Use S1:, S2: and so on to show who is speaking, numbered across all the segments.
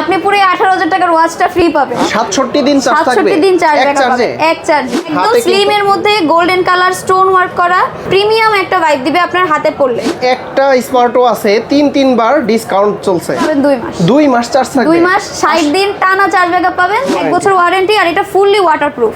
S1: আপনি পুরো 18000 টাকার ওয়াচটা ফ্রি পাবেন।
S2: 67 দিন চার্জ থাকবে,
S1: 67 দিন চার্জ
S2: এক চার্জে,
S1: এক চার্জ। একদম স্লিম এর মধ্যে গোল্ডেন কালার স্টোন ওয়ার্ক করা প্রিমিয়াম একটা ভাইব দিবে আপনার হাতে পড়লে।
S2: একটা স্মার্টও আছে 3 বার ডিসকাউন্ট চলছে, 2 মাস চার্জ থাকবে,
S1: 2 মাস 60 দিন টানা চার্জ ব্যাকআপ পাবেন, 1 বছর ওয়ারেন্টি। আর এটা ফুললি ওয়াটারপ্রুফ,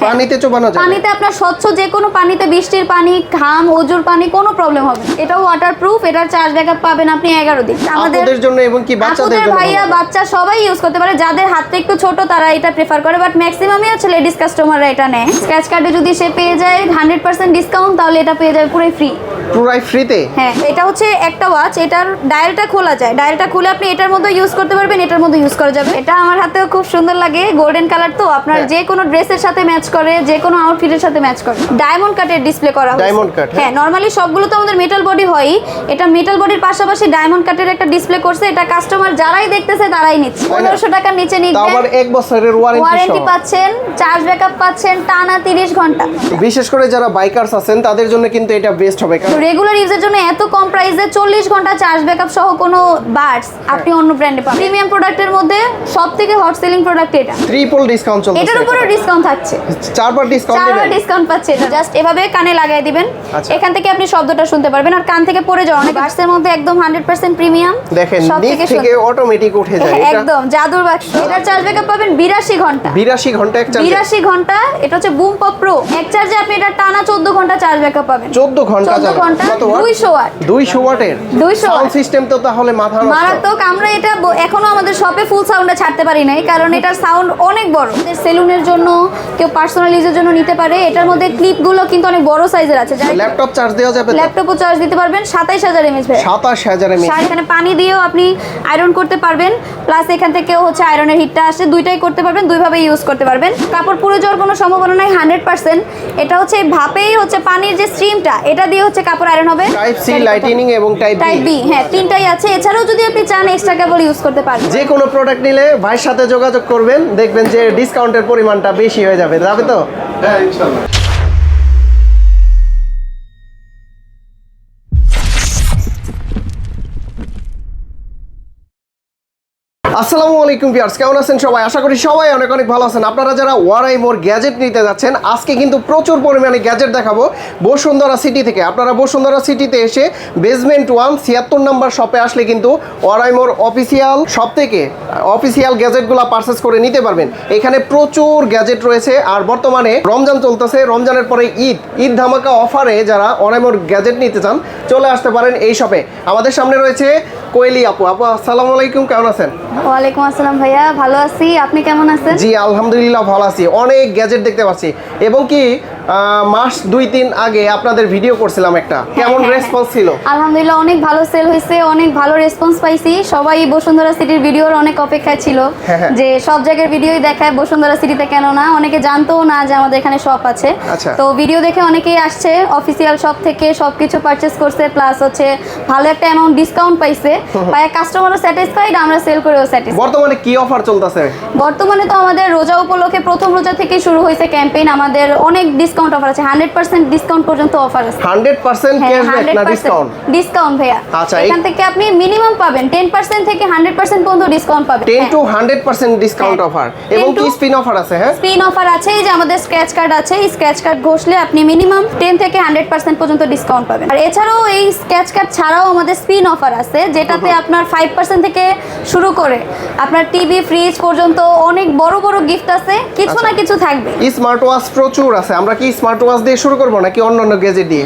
S2: পানিতে চোবানো যায়,
S1: পানিতে আপনার স্বচ্ছ যে কোনো পানিতে, বৃষ্টির পানি, ঘাম, ওজোর পানি কোনো প্রবলেম হবে না। এটাও ওয়াটারপ্রুফ, এটার চার্জ ব্যাকআপ পাবেন আপনি 11 দিন।
S2: আমাদের জন্য এবং কি বাচ্চাদের জন্য,
S1: ভাইয়া বাচ্চা সবাই ইউজ করতে পারে, যাদের হাতটা একটু ছোট তারা এটা প্রেফার করে, বাট ম্যাক্সিমামই হচ্ছে লেডিস কাস্টমাররা এটা নেয়। স্ক্র্যাচ কার্ডে যদি সে পেয়ে যায় 100% ডিসকাউন্ট, তাহলে এটা পেয়ে যাবে পুরো ফ্রি,
S2: পুরাই ফ্রিতে।
S1: হ্যাঁ, এটা হচ্ছে একটা ওয়াচ, এটার ডায়ালটা খোলা যায়, ডায়ালটা খুলে আপনি এটার মধ্যে ইউজ করতে পারবেন, এটার মধ্যে ইউজ করা যাবে। এটা আমার হাতেও খুব সুন্দর লাগে, গোল্ডেন কালার তো আপনার যে কোনো ড্রেসের সাথে ম্যাচ করে, যে কোনো আউটফিটের সাথে ম্যাচ করে। ডায়মন্ড কাটের ডিসপ্লে করা হয়েছে,
S2: ডায়মন্ড কাট,
S1: হ্যাঁ, নরমালি সবগুলো তো আমাদের মেটাল বডি হয়, এটা মেটাল বডির পাশাপাশি ডায়মন্ড কাটের একটা ডিসপ্লে করছে। এটা কাস্টমার যারাই দেখতেছে তারাই নিচ্ছে। 1500 টাকার নিচে নিচ্ছে,
S2: আবার 1 বছরের
S1: ওয়ারেন্টি পাচ্ছেন, চার্জ ব্যাকআপ পাচ্ছেন টানা 30 ঘন্টা।
S2: বিশেষ করে যারা বাইকার্স আছেন তাদের জন্য কিন্তু এটা বেস্ট হবে, কারণ
S1: রেগুলার ইউজের জন্য এত কম প্রাইসে 40 ঘন্টা চার্জ ব্যাকআপ সহ কোনো বাডস আপনি অন্য ব্র্যান্ডে পাবেন। প্রিমিয়াম প্রোডাক্টের মধ্যে সবথেকে হট সেলিং প্রোডাক্ট এটা,
S2: ট্রিপল ডিসকাউন্ট চলছে,
S1: এটার উপরে ডিসকাউন্ট থাকছে,
S2: 4 বার ডিসকাউন্ট দিবেন,
S1: 4 বার ডিসকাউন্ট পাচ্ছে। এটা জাস্ট এভাবে কানে লাগাই দিবেন, এখান থেকে আপনি শব্দটা শুনতে পারবেন, আর কান থেকে পড়ে যাওয়া অনেক বাডসের মধ্যে একদম 100% প্রিমিয়াম।
S2: দেখেন নিচ থেকে অটোমেটিক উঠে যায়, এটা
S1: একদম জাদুর বাক্স। এটার চার্জ ব্যাকআপ পাবেন 82 ঘন্টা,
S2: 82 ঘন্টা এক চার্জে,
S1: 82 ঘন্টা। এটা হচ্ছে বুম পপ প্রো, এক চার্জে আপনি এটা টানা 14 ঘন্টা চার্জ ব্যাকআপ পাবেন,
S2: 14 ঘন্টা,
S1: 200 ওয়াট,
S2: 200 ওয়াটের
S1: 200
S2: সাউন্ড সিস্টেম তো তাহলে
S1: মারাত্মক। আমরা এটা এখনো আমাদের শপে ফুল সাউন্ডে ছাড়তে পারি নাই, কারণ এটার সাউন্ড অনেক বড়। সেলুনের জন্য, কেউ পার্সোনাল ইউজের জন্য নিতে পারে। এটার মধ্যে ক্লিপগুলো কিন্তু অনেক বড় সাইজের আছে,
S2: ল্যাপটপ চার্জ দেওয়া যাবে,
S1: ল্যাপটপও চার্জ দিতে পারবেন। 27000 এমএএইচ,
S2: 27000 এমএএইচ।
S1: এখানে পানি দিয়েও আপনি আয়রন করতে পারবেন, প্লাস এখান থেকেও হচ্ছে আয়রনের হিটটা আসে, দুইটাই করতে পারবেন, দুইভাবে ইউজ করতে পারবেন। কাপড় পুড়ে যাওয়ার কোনো সম্ভাবনা নাই 100%। এটা হচ্ছে ভাপেই হচ্ছে পানির যে স্ট্রিমটা, এটা দিয়ে হচ্ছে কাপড় আয়রন হবে।
S2: টাইপ সি লাইটিনিং এবং টাইপ
S1: বি, হ্যাঁ, তিনটাই আছে। এছাড়াও যদি আপনি চান এক্সট্রা কেবল ইউজ করতে পারবেন।
S2: যে কোনো প্রোডাক্ট নিলে ভাইয়ের সাথে যোগাযোগ করবেন, দেখবেন যে ডিসকাউন্টের পরিমাণটা বেশি হয়ে যাবে তো?
S3: হ্যাঁ, ইনশাআল্লাহ।
S2: আসসালামু আলাইকুম ভিউয়ার্স, কেমন আছেন সবাই? আশা করি সবাই অনেক অনেক ভালো আছেন। আপনারা যারা ওয়ারাইমোর গ্যাজেট নিতে যাচ্ছেন, আজকে কিন্তু প্রচুর পরিমাণে গ্যাজেট দেখাবো বসুন্ধরা সিটি থেকে। আপনারা বসুন্ধরা সিটিতে এসে বেসমেন্ট 1 76 নাম্বার শপে আসলে কিন্তু ওয়ারাইমোর অফিসিয়াল শপ থেকে অফিসিয়াল গ্যাজেটগুলো পারচেস করে নিতে পারবেন। এখানে প্রচুর গ্যাজেট রয়েছে, আর বর্তমানে রমজান চলতেছে, রমজানের পরে ঈদ ধামাকা অফারে যারা ওয়ারাইমোর গ্যাজেট নিতে চান চলে আসতে পারেন এই শপে। আমাদের সামনে রয়েছে কোয়েলি আপু। আসসালামু আলাইকুম, কেমন আছেন?
S1: ওয়ালাইকুম আসসালাম ভাইয়া, ভালো আছি, আপনি কেমন আছেন?
S2: জি আলহামদুলিল্লাহ ভালো আছি। অনেক গ্যাজেট দেখতে পাচ্ছি, এবং কি মাস 2-3 আগে আপনাদের ভিডিও করছিলাম একটা, কেমন রেসপন্স ছিল?
S1: আলহামদুলিল্লাহ অনেক ভালো সেল হয়েছে, অনেক ভালো রেসপন্স পাইছি। সবাই বসুন্ধরা সিটির ভিডিওর অনেক অপেক্ষায় ছিল, যে সব জায়গার ভিডিওই দেখায়, বসুন্ধরা সিটিতে কেন না। অনেকে জানতোও না যে আমাদের এখানে শপ আছে। তো ভিডিও দেখে অনেকেই আসছে, অফিসিয়াল শপ থেকে সবকিছু পারচেস করছে, প্লাস হচ্ছে ভালো একটা অ্যামাউন্ট ডিসকাউন্ট পাইছে, কাস্টমারও স্যাটিসফাইড, আমরা সেল করেও স্যাটিসফাইড।
S2: বর্তমানে কি অফার চলতেছে?
S1: বর্তমানে তো আমাদের রোজা উপলক্ষে প্রথম রোজা থেকে শুরু হয়েছে ক্যাম্পেইন, আমাদের অনেক ডিসকাউন্ট অফার আছে, 100% ডিসকাউন্ট পর্যন্ত অফার আছে।
S2: 100% ক্যাশব্যাক না ডিসকাউন্ট?
S1: ডিসকাউন্ট ভাইয়া।
S2: আচ্ছা,
S1: এখান থেকে আপনি মিনিমাম পাবেন 10% থেকে 100% পর্যন্ত ডিসকাউন্ট পাবেন।
S2: 10 to 100% ডিসকাউন্ট অফার, এবং কি স্পিন অফার আছে? হ্যাঁ,
S1: স্পিন অফার আছে। এই যে আমাদের স্ক্র্যাচ কার্ড আছে, এই স্ক্র্যাচ কার্ড ঘষলে আপনি মিনিমাম 10 থেকে 100% পর্যন্ত ডিসকাউন্ট পাবেন। আর এছাড়াও এই স্ক্র্যাচ কার্ড ছাড়াও আমাদের স্পিন অফার আছে, যেটাতে আপনার 5% থেকে শুরু করে আপনার টিভি, ফ্রিজ পর্যন্ত অনেক বড় বড় গিফট আছে, কিছু না কিছু থাকবে।
S2: স্মার্ট ওয়াচ প্রচুর আছে, আমরা কি স্মার্ট ওয়াচ দিয়ে শুরু করব নাকি অন্যান্য গ্যাজেট দিয়ে?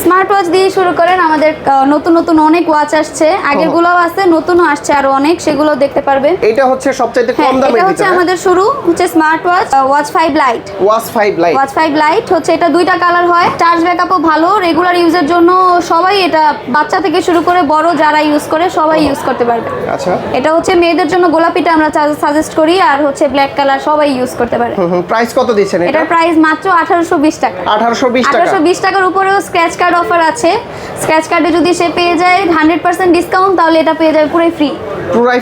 S1: স্মার্ট ওয়াচ দিয়ে শুরু করেন, আমাদের নতুন নতুন অনেক ওয়াচ আসছে, আগের গুলোও আছে, নতুনও আসছে আরো অনেক, সেগুলো দেখতে পারবে।
S2: এটা হচ্ছে সবচেয়ে কম দামের,
S1: এটা হচ্ছে আমাদের শুরু হচ্ছে smart watch, watch 5 light.
S2: Watch 5 light
S1: হচ্ছে এটা দুইটা কালার হয়, চার্জ ব্যাকআপও ভালো, রেগুলার ইউজের জন্য সবাই, এটা বাচ্চা থেকে শুরু করে বড় যারা ইউজ করে সবাই ইউজ করতে পারবে।
S2: আচ্ছা,
S1: এটা হচ্ছে মেয়েদের জন্য গোলাপিটা আমরা সাজেস্ট করি, আর হচ্ছে ব্ল্যাক কালার সবাই ইউজ করতে পারে।
S2: প্রাইস কত দিচ্ছেন এটা?
S1: এটার প্রাইস মাত্র 1820 টাকা।
S2: 1820
S1: টাকার উপরেও স্ক্র্যাচ কার্ড অফার আছে। স্ক্র্যাচ কার্ডে যদি সে পেয়ে যায় 100% ডিসকাউন্ট, তাহলে এটা পেয়ে যাবে পুরো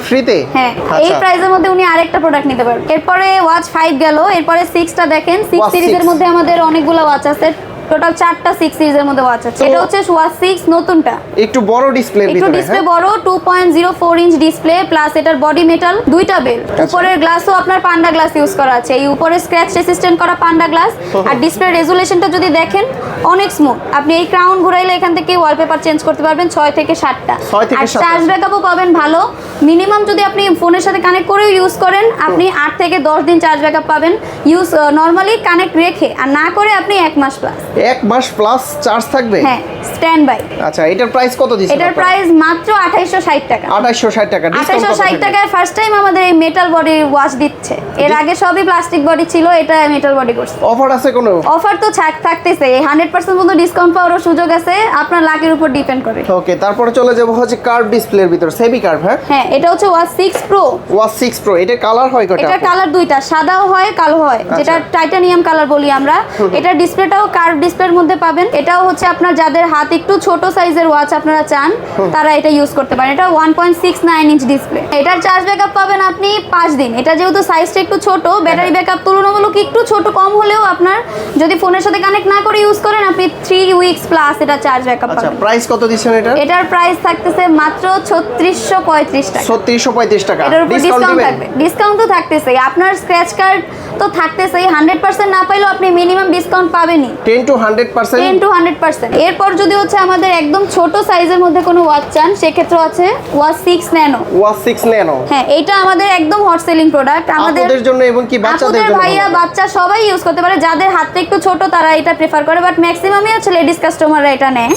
S1: ফ্রিতে। হ্যাঁ, এই প্রাইসের মধ্যে উনি আরেকটা প্রোডাক্ট নিতে পারবেন। এরপরে ওয়াচ 5 গেল, এরপরে 6টা দেখেন। 6 সিরিজের মধ্যে আমাদের অনেকগুলো ওয়াচ আছে, টোটাল 4টা 6 সিরিজের মধ্যে ওয়াচ আছে। এটা হচ্ছে ওয়াচ 6 নতুনটা,
S2: একটু বড় ডিসপ্লের
S1: একটু
S2: ভিতরে।
S1: ডিসপ্লে বড় 2.04 ইঞ্চ ডিসপ্লে প্লাস এটার বডি মেটাল, দুইটা বেল। উপরের গ্লাসও আপনার পান্ডা গ্লাস ইউজ করা আছে, এই উপরে স্ক্র্যাচ রেসিস্ট্যান্ট করা পান্ডা গ্লাস। আর ডিসপ্লে রেজুলেশনটা যদি দেখেন অনেক স্মুথ, আপনি এই ক্রাউন ঘুরাইলে এখান থেকে ওয়ালপেপার চেঞ্জ করতে পারবেন 6 থেকে 7টা। আর চার্জ ব্যাকআপও পাবেন ভালো, মিনিমাম যদি আপনি ফোনের সাথে কানেক্ট করেও ইউজ করেন আপনি 8 থেকে 10 দিন চার্জ ব্যাকআপ পাবেন, ইউজ নরমালি কানেক্ট রেখে। আর না করে আপনি 1 মাস প্লাস।
S2: 1 মাস প্লাস চার্জ থাকবে?
S1: হ্যাঁ, স্ট্যান্ড বাই।
S2: আচ্ছা, এটার প্রাইস কত দিচ্ছেন?
S1: এটার প্রাইস মাত্র 2860 টাকা।
S2: 2860 টাকা।
S1: 2860 টাকায় ফার্স্ট টাইম আমাদের এই মেটাল বডি ওয়াচ দিচ্ছে। এর আগে সবই প্লাস্টিক বডি ছিল, এটা মেটাল বডি করছে।
S2: অফার আছে কোনো?
S1: অফার তো থাকতেছে, 100% মতো ডিসকাউন্ট পাওয়ার সুযোগ আছে, আপনার লাকের উপর ডিপেন্ড করে।
S2: ওকে, তারপরে চলে যাব হচ্ছে কার্ভ ডিসপ্লের ভিতর, সেমি কার্ভ।
S1: হ্যাঁ, এটা হচ্ছে ওয়াচ 6 প্রো।
S2: ওয়াচ 6 প্রো, এটার কালার হয় কয়টা?
S1: এটা কালার দুইটা, সাদাও হয় কালো হয়, যেটা টাইটানিয়াম কালার বলি আমরা। এটা ডিসপ্লেটাও কার্ভ ডিসপ্লের মধ্যে পাবেন। এটাও হচ্ছে আপনার যাদের হাত একটু ছোট সাইজের ওয়াচ আপনারা চান তারা এটা ইউজ করতে পারেন। এটা 1.69 ইঞ্চ ডিসপ্লে। এটার চার্জ ব্যাকআপ পাবেন আপনি 5 দিন। এটা যেহেতু সাইজটা একটু ছোট, ব্যাটারি ব্যাকআপ তুলনামূলক একটু ছোট কম হলেও আপনার যদি ফোনের সাথে কানেক্ট না করে ইউজ করেন আপনি 3 উইকস প্লাস এটা চার্জ ব্যাকআপ পাবেন।
S2: আচ্ছা, প্রাইস কত দিচ্ছেন এটা?
S1: এটার প্রাইস থাকতেছে মাত্র 3635 টাকা।
S2: 3635 টাকা।
S1: এটার উপর ডিসকাউন্ট থাকবে। ডিসকাউন্ট তো থাকতেছে, আপনার স্ক্র্যাচ কার্ড তো থাকতেছেই, 100% না পাইলেও আপনি মিনিমাম ডিসকাউন্ট পাবেনই
S2: 10 to 100%।
S1: 10 to 100%। এরপর যদি হচ্ছে আমাদের একদম ছোট সাইজের মধ্যে কোনো ওয়াচ চান সেক্ষেত্রে আছে ওয়াচ 6 ন্যানো।
S2: ওয়াচ 6 ন্যানো,
S1: হ্যাঁ, এটা আমাদের একদম হট সেলিং প্রোডাক্ট।
S2: আমাদের জন্য এবং কি বাচ্চাদের জন্য,
S1: ভাইয়া বাচ্চা সবাই ইউজ করতে পারে, যাদের হাতটা একটু ছোট তারা এটা প্রেফার করে, বাট ম্যাক্সিমামই হচ্ছে লেডিস কাস্টমাররা এটা নেয়।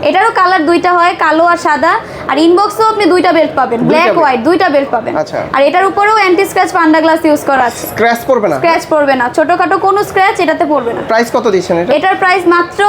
S1: এটারও কালার দুইটা হয়, কালো আর সাদা। আর ইনবক্সও আপনি দুইটা বেল্ট পাবেন, ব্ল্যাক হোয়াইট দুইটা বেল্ট পাবেন। আর এটার উপরেও অ্যান্টি স্ক্র্যাচ পান্ডা গ্লাস ইউজ করা আছে।
S2: স্ক্র্যাচ পড়বে না?
S1: স্ক্র্যাচ পড়বে না, ছোটখাটো কোনো স্ক্র্যাচ এটাতে পড়বে না।
S2: প্রাইস কত দিচ্ছেন এটা?
S1: এটার প্রাইস মাত্র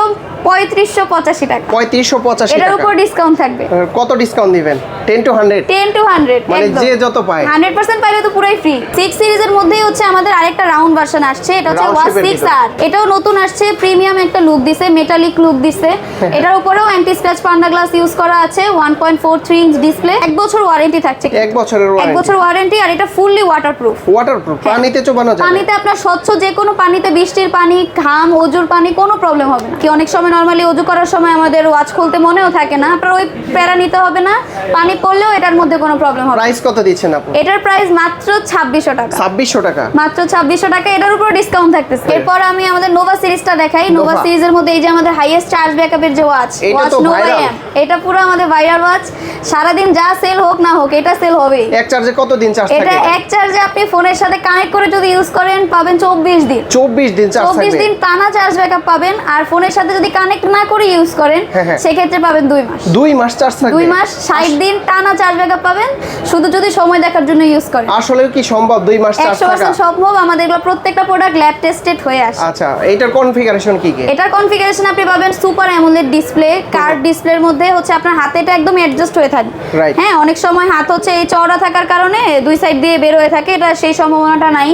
S1: 3585 টাকা।
S2: 3585 টাকা।
S1: এটার উপর ডিসকাউন্ট থাকবে।
S2: কত ডিসকাউন্ট দিবেন? 10 to 100?
S1: 10 to 100,
S2: মানে যে যত পায়
S1: 100% পাইলে তো পুরাই ফ্রি। 6 সিরিজের মধ্যেই হচ্ছে আমাদের আরেকটা রাউন্ড ভার্সন আসছে, এটা হচ্ছে ওয়াচ 6R। এটাও নতুন আসছে, প্রিমিয়াম একটা লুক দিছে, মেটালিক লুক দিছে। এটার উপরেও অ্যান্টি স্ক্র্যাচ পান্ডা গ্লাস ইউজ করা আছে, 1.43 ইঞ্চ ডিসপ্লে, 1 বছর ওয়ারেন্টি থাকছে।
S2: 1 বছরের ওয়ারেন্টি?
S1: 1 বছর ওয়ারেন্টি। আর এটা ফুললি ওয়াটারপ্রুফ।
S2: ওয়াটারপ্রুফ, পানিতে চোবানো যাবে?
S1: পানিতে আপনার স্বচ্ছ যে কোনো পানিতে, বৃষ্টির পানি, ঘাম, অজুর পানি কোনো প্রবলেম হবে না। কি অনেক সময় নরমালি অজু করার সময় আমাদের ওয়াচ খুলতে মনেও থাকে না, আপনার ওই প্যারা নিতে হবে না, পানি পড়লেও এটার মধ্যে কোনো প্রবলেম হবে না।
S2: প্রাইস কত দিচ্ছেন আপনি?
S1: এটার প্রাইস মাত্র 2600 টাকা।
S2: 2600 টাকা?
S1: মাত্র 2600 টাকা। এটার উপর ডিসকাউন্ট থাকতেছে। এরপর আমি আমাদের নোভা সিরিজটা দেখাই। নোভা সিরিজের মধ্যে এই যে আমাদের হাইয়েস্ট চার্জ ব্যাকআপের যে ওয়াচ, ওয়াচ নোভা এম, এটা পুরো আমাদের ভাইরাল ওয়াচ। সারাদিন যা সেল হোক না হোক এটা সেল হবেই।
S2: এক চার্জে কত দিন চার্জ থাকে?
S1: এটা এক চার্জে আপনি ফোনের সাথে কানেক্ট করে যদি ইউজ করেন পাবেন 24 দিন।
S2: 24 দিন চার্জ থাকবে?
S1: 24 দিন টানা চার্জ ব্যাকআপ পাবেন। আর ফোনের সাথে যদি কানেক্ট না করে ইউজ করেন সেক্ষেত্রে পাবেন 2 মাস।
S2: 2 মাস চার্জ থাকবে?
S1: 2 মাস 60 দিন টানা চার্জ ব্যাকআপ পাবেন, শুধু যদি সময় দেখার জন্য ইউজ করেন।
S2: আসলে কি সম্ভব 2 মাস চার্জ থাকা?
S1: 100% সম্ভব। আমাদের এগুলো প্রত্যেকটা প্রোডাক্ট ল্যাব টেস্টেড হয়ে আসে।
S2: আচ্ছা, এটার কনফিগারেশন কি কি?
S1: এটার কনফিগারেশন আপনি পাবেন সুপার অ্যামোলেড ডিসপ্লে। কার্ভ ডিসপ্লের মধ্যে হচ্ছে আপনার হাতে এটা একদম অ্যাডজাস্ট হয়ে থাকে। হ্যাঁ, অনেক সময় হাত হচ্ছে এই চওড়া থাকার কারণে দুই সাইড দিয়ে বের হয়ে থাকে, এটা সেই সম্ভাবনাটা নাই।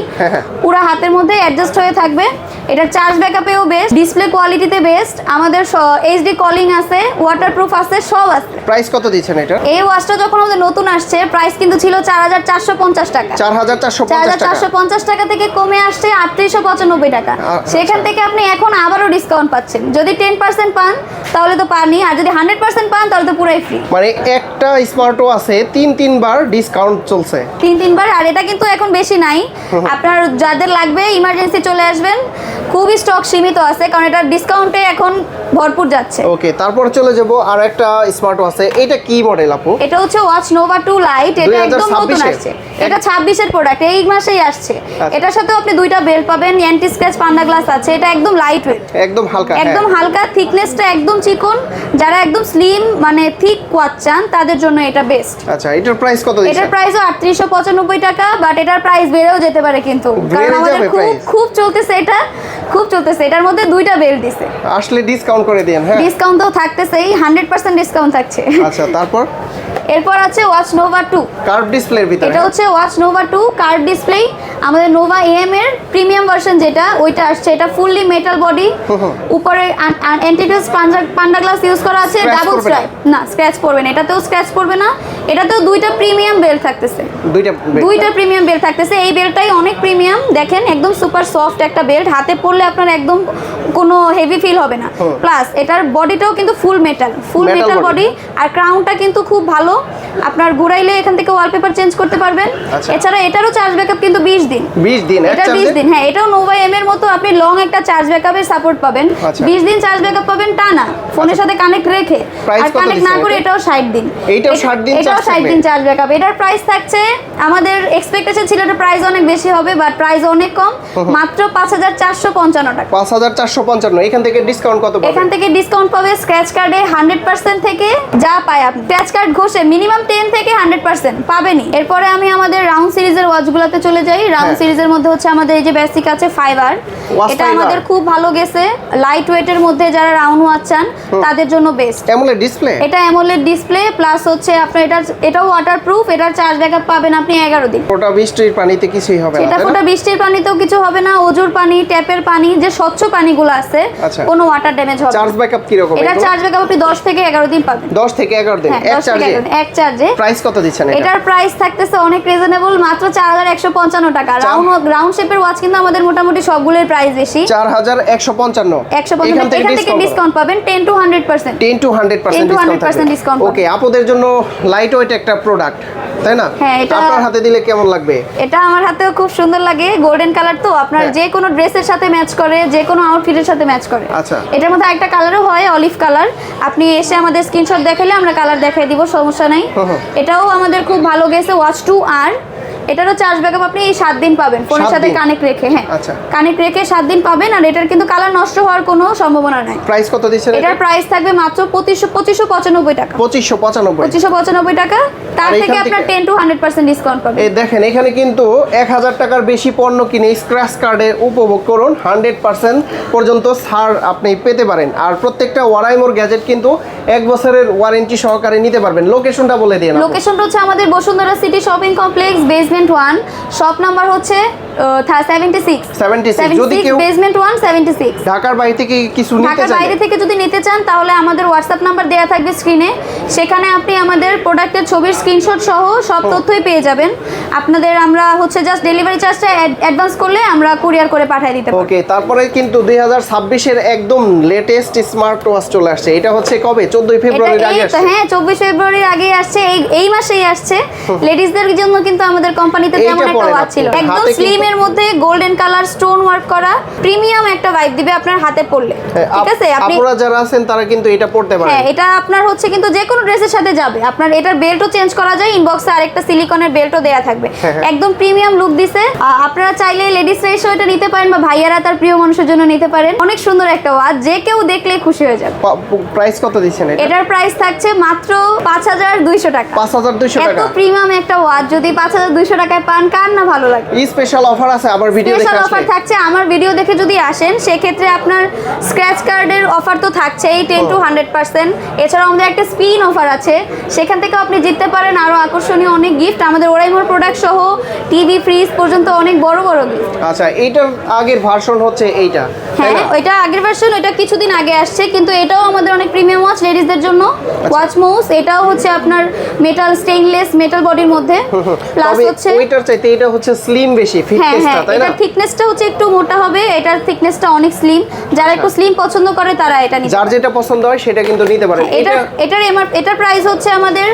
S1: পুরো হাতের মধ্যে অ্যাডজাস্ট হয়ে থাকবে। এটা চার্জ ব্যাকআপেও বেস্ট, ডিসপ্লে কোয়ালিটিতে বেস্ট। আমাদের এইচডি কলিং আছে, ওয়াটারপ্রুফ আছে, সব আছে।
S2: প্রাইস কত দিচ্ছেন এটা?
S1: এই ওয়াচটা যখন আমাদের নতুন আসছে প্রাইস কিন্তু ছিল 4450 টাকা। 4450 টাকা থেকে কমে আসছে 3895 টাকা। সেখান থেকে আপনি এখন আবারও ডিসকাউন্ট পাচ্ছেন। যদি 10% পান তাহলে তো পানি, আর যদি 100% পান তাহলে তো পুরাই ফ্রি।
S2: মানে একটা স্মার্ট ওয়াচে 3 বার ডিসকাউন্ট চলছে? 3
S1: বার। আর এটা কিন্তু এখন বেশি নাই, আপনার যাদের লাগবে ইমার্জেন্সি চলে আসবেন, খুবই স্টক সীমিত আছে, কারণ এটা ডিসকাউন্টে এখন ভরপুর যাচ্ছে।
S2: ওকে, তারপর চলে যাব আর একটা স্মার্ট ওয়াচে। এটা কি মডেল আপু?
S1: এটা হচ্ছে ওয়াচ নোভা 2 লাইট। এটা একদম নতুন আসছে, এটা 26 এর প্রোডাক্ট, এই মাসেই আসছে। এটার সাথে আপনি দুইটা বেল্ট পাবেন, অ্যান্টি স্ক্র্যাচ পান্ডা গ্লাস আছে। এটা একদম লাইট ওয়েট,
S2: একদম হালকা,
S1: একদম হালকা, থিকনেসটা একদম চিকন। যারা একদম স্লিম মানে থিক ওয়াচ চান তাদের জন্য এটা বেস্ট।
S2: আচ্ছা, এটার প্রাইস কত দিচ্ছেন?
S1: এটার প্রাইসও 3895 টাকা, বাট এটার প্রাইস বেড়েও যেতে পারে কিন্তু, কারণ আমাদের খুব চলতেছে, এটা খুব চলতেছে। এটার মধ্যে দুইটা বেল্ট দিছে,
S2: আসলে ডিসকাউন্ট করে দেন। হ্যাঁ,
S1: ডিসকাউন্ট তো থাকতেছেই, 100% ডিসকাউন্ট থাকছে।
S2: আচ্ছা, তারপর
S1: এরপর আছে ওয়াচ নোভা 2
S2: কার্ভ ডিসপ্লের ভিতরে।
S1: এটা হচ্ছে ওয়াচ নোভা 2 কার্ভ ডিসপ্লে। আমাদের নোভা এম এর প্রিমিয়াম ভার্সন যেটা ওইটা আসছে, এটা ফুললি মেটাল বডি, উপরে অ্যান্টিটিউস পান্ডা গ্লাস ইউজ করা আছে, ডাবল স্ট্রাইপ, না স্ক্র্যাচ পড়বে না, এটাতেও স্ক্র্যাচ পড়বে না। এটাতেও দুইটা প্রিমিয়াম বেল্ট থাকতেছে, দুইটা প্রিমিয়াম বেল্ট থাকতেছে। এই বেল্টটাই অনেক প্রিমিয়াম, দেখেন একদম সুপার সফট একটা বেল্ট, হাতে পরলে আপনার একদম কোনো হেভি ফিল হবে না। প্লাস এটার বডিটাও কিন্তু ফুল মেটাল বডি, আর ক্রাউনটা কিন্তু খুব ভালো, আপনার ঘুরাইলে এখান থেকে ওয়ালপেপার চেঞ্জ করতে পারবেন। এছাড়া এটারও চার্জ ব্যাকআপ কিন্তু 20 দিন, এটা 20 দিন, হ্যাঁ এটাও নোভা এম এর মতো আপনি লং একটা চার্জ ব্যাকআপের সাপোর্ট পাবেন, 20 দিন চার্জ ব্যাকআপ পাবেন টানা ফোনের সাথে কানেক্ট রেখে, আর কানেক্ট না করে এটাও 60 দিন,
S2: এটাও 60
S1: দিন চার্জ ব্যাকআপ। এটার প্রাইস থাকছে, আমাদের এক্সপেকটেশন ছিল এটার প্রাইস অনেক বেশি হবে, বাট প্রাইস অনেক কম, মাত্র 5455 টাকা।
S2: 5455। এখান থেকে ডিসকাউন্ট কত পাবেন?
S1: এখান থেকে ডিসকাউন্ট পাবে স্ক্র্যাচ কার্ডে 100% থেকে যা পায় আপনি, স্ক্র্যাচ কার্ড ঘষে মিনিমাম 10 থেকে 100% পাবেনই। এরপরে আমি আমাদের রাউন্ড সিরিজের ওয়াচগুলোতে চলে যাই। রাউন্ড সিরিজের মধ্যে হচ্ছে আমাদের এই যে বেসিক আছে 5R, এটা আমাদের খুব ভালো গেছে, লাইট ওয়েটের মধ্যে যারা রাউন্ড ওয়াচ চান তাদের জন্য বেস্ট।
S2: অ্যামোলেড ডিসপ্লে,
S1: এটা অ্যামোলেড ডিসপ্লে, প্লাস হচ্ছে আপনার এটাও ওয়াটারপ্রুফ, এটার চার্জ ব্যাকআপ পাবেন আপনি 11 দিন।
S2: ফোটা বৃষ্টির পানিতে কিছুই হবে না,
S1: এটা ফোটা বৃষ্টির পানিতেও কিছু হবে না, ওজোর পানি, ট্যাপের পানি, যে স্বচ্ছ পানিগুলো আছে কোনো ওয়াটার ড্যামেজ হবে না।
S2: চার্জ ব্যাকআপ কি রকম?
S1: এটা চার্জ ব্যাকআপ আপনি 10 থেকে 11 দিন পাবেন।
S2: 10 থেকে 11 দিন
S1: এক চার্জে।
S2: প্রাইস কত দিচ্ছেন এটা?
S1: এটার প্রাইস থাকতেছে অনেক রিজনেবল, মাত্র 4155 টাকা। রাউন্ড শেপের ওয়াচ কিন্তু আমাদের মোটামুটি সবগুলোর প্রাইস বেশি,
S2: 4155।
S1: এখান থেকে ডিসকাউন্ট পাবেন 10 to 100%।
S2: 10 to 100% discount. ওকে, আপুদের জন্য লাইট ওয়েট একটা প্রোডাক্ট, তাই না?
S1: হ্যাঁ, এটা
S2: আপনার হাতে দিলে কেমন লাগবে?
S1: এটা আমার হাতেও খুব সুন্দর লাগে, গোল্ডেন কালার তো আপনার যে কোনো ড্রেসের সাথে ম্যাচ করে, যে কোনো আউটফিটের সাথে ম্যাচ করে।
S2: আচ্ছা,
S1: এটার মধ্যে একটা কালারও হয় অলিভ কালার, আপনি এসে আমাদের স্ক্রিনশট দেখালে আমরা কালার দেখাই দিব, সমস্যা নাই। এটাও আমাদের খুব ভালো গেছে, ওয়াচ 2R। এটারও চার্জ ব্যাকআপ আপনি 7 দিন পাবেন ফোনের সাথে কানেক্ট রেখে, হ্যাঁ কানেক্ট রেখে 7 দিন পাবেন, আর এটার কিন্তু কালার নষ্ট হওয়ার কোনো সম্ভাবনা নাই।
S2: প্রাইস কত দিচ্ছেন?
S1: এটার প্রাইস থাকবে মাত্র 2595 টাকা। 2595 টাকা, তার থেকে আপনার 10 to 100% ডিসকাউন্ট পাবেন।
S2: এই দেখেন, এখানে কিন্তু 1000 টাকার বেশি পণ্য কিনে স্ক্র্যাচ কার্ডে উপভোগ করুন 100% পর্যন্ত ছাড় আপনি পেতে পারেন। আর প্রত্যেকটা ওয়ারাইমোর গ্যাজেট কিন্তু 1 বছরের ওয়ারেন্টি সহকারে নিতে পারবেন। লোকেশনটা বলে দিন।
S1: লোকেশনটা হচ্ছে আমাদের Bashundhara city shopping complex, basement 1, shop number হচ্ছে 76।
S2: যদি কেউ
S1: বেসমেন্ট 1 76
S2: ঢাকার বাইরে থেকে কিছু নিতে চান,
S1: ঢাকার বাইরে থেকে যদি নিতে চান, তাহলে আমাদের হোয়াটসঅ্যাপ নাম্বার দেয়া থাকবে স্ক্রিনে, সেখানে আপনি আমাদের প্রোডাক্টের ছবির স্ক্রিনশট সহ সব তথ্যই পেয়ে যাবেন। আপনাদের আমরা হচ্ছে জাস্ট ডেলিভারি চার্জটা অ্যাডভান্স করলে আমরা কুরিয়ার করে পাঠিয়ে দিতে পারবো।
S2: ওকে, তারপরে কিন্তু 2026 এর একদম লেটেস্ট স্মার্ট ওয়াচ চলে আসছে। এটা হচ্ছে কবে? 14 ফেব্রুয়ারির আগে আসছে।
S1: হ্যাঁ, 24 ফেব্রুয়ারির আগে আসছে, এই মাসেই আসছে। লেডিসদের জন্য কিন্তু আমাদের কোম্পানিতে তেমন একটা ওয়াচ ছিল, একদম স্লিম এর মধ্যে গোল্ডেন কালার স্টোন ওয়ার্ক করা, প্রিমিয়াম একটা ভাইব দিবে আপনার হাতে পরলে। ঠিক আছে,
S2: আপনারা যারা আছেন তারা কিন্তু এটা পড়তে পারেন।
S1: হ্যাঁ, এটা আপনার হচ্ছে কিন্তু যে কোনো ড্রেসের সাথে যাবে। আপনার এটার বেল্টও চেঞ্জ করা যায়, ইনবক্সে আরেকটা সিলিকনের বেল্টও দেয়া থাকবে, একদম প্রিমিয়াম লুক দিছে। আপনারা চাইলে লেডিসরা এসে এটা নিতে পারেন, বা ভাইয়ারা তার প্রিয় মানুষের জন্য নিতে পারেন। অনেক সুন্দর একটা ওয়াচ, যে কেউ দেখলে খুশি হয়ে যাবে।
S2: প্রাইস কত দিচ্ছেন এটা?
S1: এটার প্রাইস থাকছে মাত্র 5200 টাকা।
S2: 5200 টাকা।
S1: এত প্রিমিয়াম একটা ওয়াচ যদি 5200 টাকায় পান, কার না ভালো লাগে?
S2: স্পেশাল অফার আছে, আবার ভিডিও দেখে
S1: স্পেশাল
S2: আসলে
S1: অফার থাকছে। আমার ভিডিও দেখে যদি আসেন, সেক্ষেত্রে আপনার স্ক্র্যাচ কার্ডের অফার তো থাকছেই 10 to 100%। এছাড়াও আমাদের একটা স্পিন অফার আছে, সেখান থেকে আপনি জিততে পারেন আরো আকর্ষণীয় অনেক গিফট, আমাদের ওরাইমোর প্রোডাক্ট সহ টিভি, ফ্রিজ পর্যন্ত অনেক বড় বড় গিফট।
S2: আচ্ছা, এইটার আগের ভার্সন হচ্ছে এইটা?
S1: হ্যাঁ, ওইটা আগের ভার্সন, ওইটা কিছুদিন আগে আসছে, কিন্তু এটাও আমাদের অনেক প্রিমিয়াম ওয়াচ লেডিসদের জন্য। ওয়াচ মাউস, এটাও হচ্ছে আপনার মেটাল, স্টেইনলেস মেটাল বডির মধ্যে, প্লাস হচ্ছে
S2: ওইটার চাইতে এটা হচ্ছে স্লিম বেশি, ফিটনেসটা, তাই না?
S1: এটার থিকনেসটা হচ্ছে একটু মোটা হবে, এটার থিকনেসটা অনেক স্লিম। যারা একটু স্লিম পছন্দ করে তারা এটা নিতে,
S2: যার যেটা পছন্দ হয় সেটা কিন্তু নিতে পারেন।
S1: এটার প্রাইস হচ্ছে আমাদের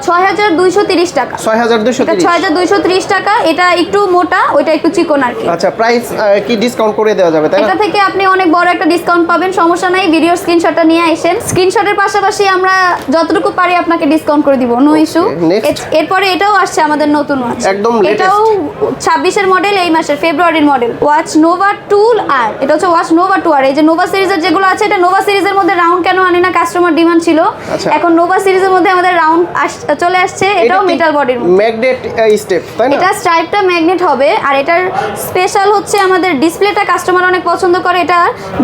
S1: 6230 টাকা। 6230 টাকা। এটা একটু মোটা, ওইটা একটু চিকন আর কি।
S2: আচ্ছা, প্রাইস কি ডিসকাউন্ট করে দেওয়া যাবে, তাই না?
S1: এটা থেকে আপনি অনেক বড় একটা ডিসকাউন্ট পাবেন, সমস্যা নাই। ভিডিওর স্ক্রিনশটটা নিয়ে আসেন, স্ক্রিনশটের পাশাপাশি আমরা যতটুকু পারি আপনাকে ডিসকাউন্ট করে দিব, নো ইস্যু। এরপরে এটাও আসছে আমাদের নতুন ওয়াচ,
S2: একদম
S1: এটাও 26 এর মডেল, এই মাসের ফেব্রুয়ারির মডেল, ওয়াচ নোভা 2R। এটা হচ্ছে ওয়াচ নোভা 2R। এই যে নোভা সিরিজের যেগুলো আছে, এটা নোভা সিরিজের মধ্যে রাউন্ড কেন আনে না, কাস্টমার ডিমান্ড ছিল। এখন নোভা সিরিজের মধ্যে আমাদের রাউন্ড চলে আসছে, এটাও মেটাল বডির মধ্যে।
S2: ম্যাগনেট স্টেপ, তাই না?
S1: এটা স্ট্রাইপটা ম্যাগনেট হবে, আর এটার স্পেশাল হচ্ছে আমাদের ডিসপ্লেটা কাস্টমার অনেক পছন্দ করে, এটা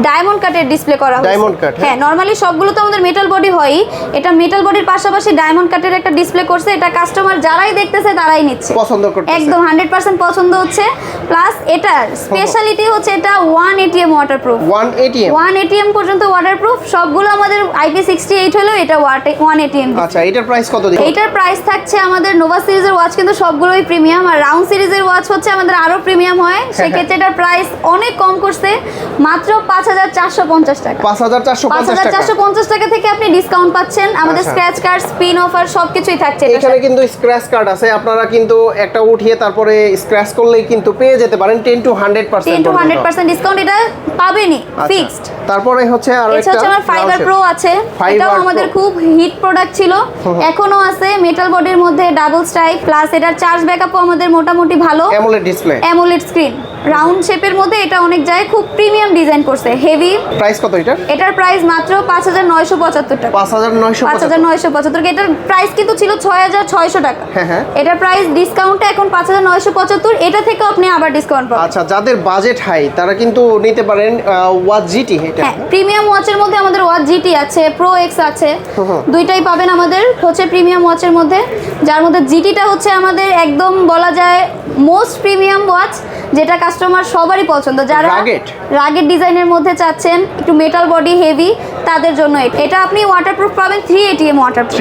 S1: ডায়মন্ড কাটের ডিসপ্লে করা হয়েছে।
S2: ডায়মন্ড কাট,
S1: হ্যাঁ, নরমালি সবগুলো তো আমাদের মেটাল বডি হয়ই, এটা মেটাল বডির পাশাপাশি ডায়মন্ড কাটের একটা ডিসপ্লে করছে, এটা কাস্টমার যারাই দেখতেছে তারাই নিচ্ছে,
S2: পছন্দ করতেছে,
S1: একদম 100% পছন্দ হচ্ছে। প্লাস এটার স্পেশালিটি হচ্ছে এটা 1 ATM ওয়াটারপ্রুফ, 1 ATM পর্যন্ত ওয়াটারপ্রুফ। সবগুলো আমাদের IP68 হলো, এটা 1 ATM।
S2: আচ্ছা, এটার প্রাইস কত দিবেন?
S1: এটার প্রাইস থাকছে আমাদের নোভা সিরিজের ওয়াচ কিন্তু সবগুলোই প্রিমিয়াম, আর রাউন্ড সিরিজের ওয়াচ হচ্ছে আমাদের আরো প্রিমিয়াম হয়, সেক্ষেত্রে এটার প্রাইস অনেক কম করছে, মাত্র 5450 টাকা। 5450 টাকা থেকে আপনি ডিসকাউন্ট পাচ্ছেন। আমাদের স্ক্র্যাচ কার্ড, স্পিন অফার সবকিছুই থাকছে।
S2: এখানে কিন্তু স্ক্র্যাচ কার্ড আছে, আপনারা কিন্তু একটা উঠিয়ে তারপরে স্ক্র্যাচ করলেই কিন্তু পেয়ে যেতে পারেন 10 to 100%
S1: ডিসকাউন্ট, এটা পাবেনই ফিক্সড।
S2: তারপরে হচ্ছে আর একটা
S1: হচ্ছে আমার ফাইবার প্রো আছে, এটাও আমাদের খুব হিট প্রোডাক্ট ছিল, এখনো আছে, মেটাল বডির মধ্যে ডাবল স্ট্রাইপ, প্লাস এটার চার্জ ব্যাকআপও আমাদের মোটামুটি ভালো,
S2: AMOLED display,
S1: AMOLED screen, round শেপের মধ্যে, এটা অনেক যায়, খুব প্রিমিয়াম ডিজাইন করছে, হেভি।
S2: প্রাইস কত এটা?
S1: এটার প্রাইস মাত্র 5975 টাকা। 5975। এটার প্রাইস কিন্তু ছিল 6600 টাকা।
S2: হ্যাঁ,
S1: এটার প্রাইস ডিসকাউন্টে এখন 5975, এটা থেকে আপনি আবার ডিসকাউন্ট পাবেন।
S2: আচ্ছা, যাদের বাজেট হাই তারা কিন্তু নিতে পারেন ওয়াচ জিটি। এটা
S1: হ্যাঁ, প্রিমিয়াম ওয়াচের মধ্যে আমাদের ওয়াচ জিটি আছে, প্রো এক্স আছে, দুইটাই পাবেন আমাদের হচ্ছে প্রিমিয়াম ওয়াচের মধ্যে, যার মধ্যে জিটিটা হচ্ছে আমাদের একদম বলা যায় মোস্ট প্রিমিয়াম ওয়াচ, যেটা কাস্টমার সবারই পছন্দ, যারা রাগেট ডিজাইনের মধ্যে চাচ্ছেন, একটু মেটাল বডি হেভি, তাদের জন্য এটা। আপনি ওয়াটারপ্রুফ পাবেন, 3 ATM ওয়াটারপ্রুফ,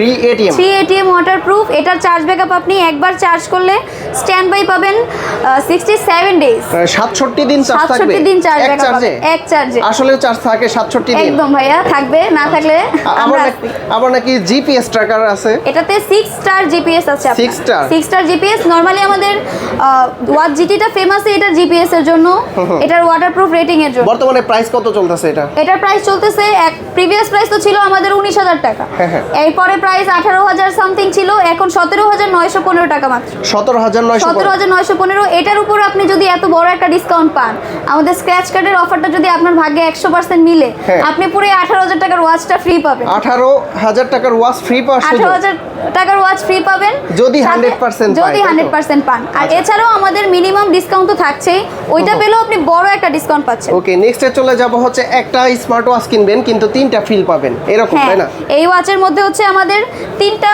S1: 3 ATM ওয়াটারপ্রুফ। এটার চার্জ ব্যাকআপ আপনি একবার চার্জ করলে স্ট্যান্ড বাই পাবেন 67 ডেজ,
S2: 67 দিন চার্জ থাকবে,
S1: 67 দিন চার্জ ব্যাকআপ পাবেন এক চার্জে।
S2: আসলেও চার্জ থাকে 67 দিন?
S1: একদম ভাইয়া, থাকবে, না থাকলে
S2: আবার নাকি জিপিএস ট্র্যাকার আছে,
S1: এটাতে 6 স্টার জিপিএস আছে।
S2: 6
S1: স্টার জিপিএস। নরমালি আমাদের ওয়াচ জিটিটা ফেমাস এটার জিপিএস এর জন্য, এটার ওয়াটারপ্রুফ রেটিং এর জন্য।
S2: বর্তমানে প্রাইস কত চলতেছে এটা?
S1: এটার প্রাইস চলতেছে, প্রিভিয়াস প্রাইস তো ছিল আমাদের 19000 টাকা, এরপরে প্রাইস 18000 সামথিং ছিল, এখন 17915 টাকা মাত্র। 17915। এটার উপর আপনি যদি এত বড় একটা ডিসকাউন্ট পান, আমাদের স্ক্র্যাচ কার্ডের অফারটা যদি আপনার ভাগ্যে 100% মিলে, আপনি পুরো 18000 টাকার ওয়াচটা ফ্রি পাবেন।
S2: 18000 টাকার ওয়াচ ফ্রি পাওয়া,
S1: 18000 টাকার ওয়াচ ফ্রি পাবেন
S2: যদি 100%
S1: পান। আর এছাড়াও আমাদের মিনিমাম ডিসকাউন্ট তো থাকছেই, ওইটা পেলেও আপনি বড় একটা ডিসকাউন্ট পাচ্ছেন।
S2: ওকে, নেক্সটে চলে যাব হচ্ছে একটা স্মার্ট ওয়াচ কিনবেন কিন্তু 3টা ফিল পাবেন, এরকম তাই না?
S1: এই ওয়াচের মধ্যে হচ্ছে আমাদের 3টা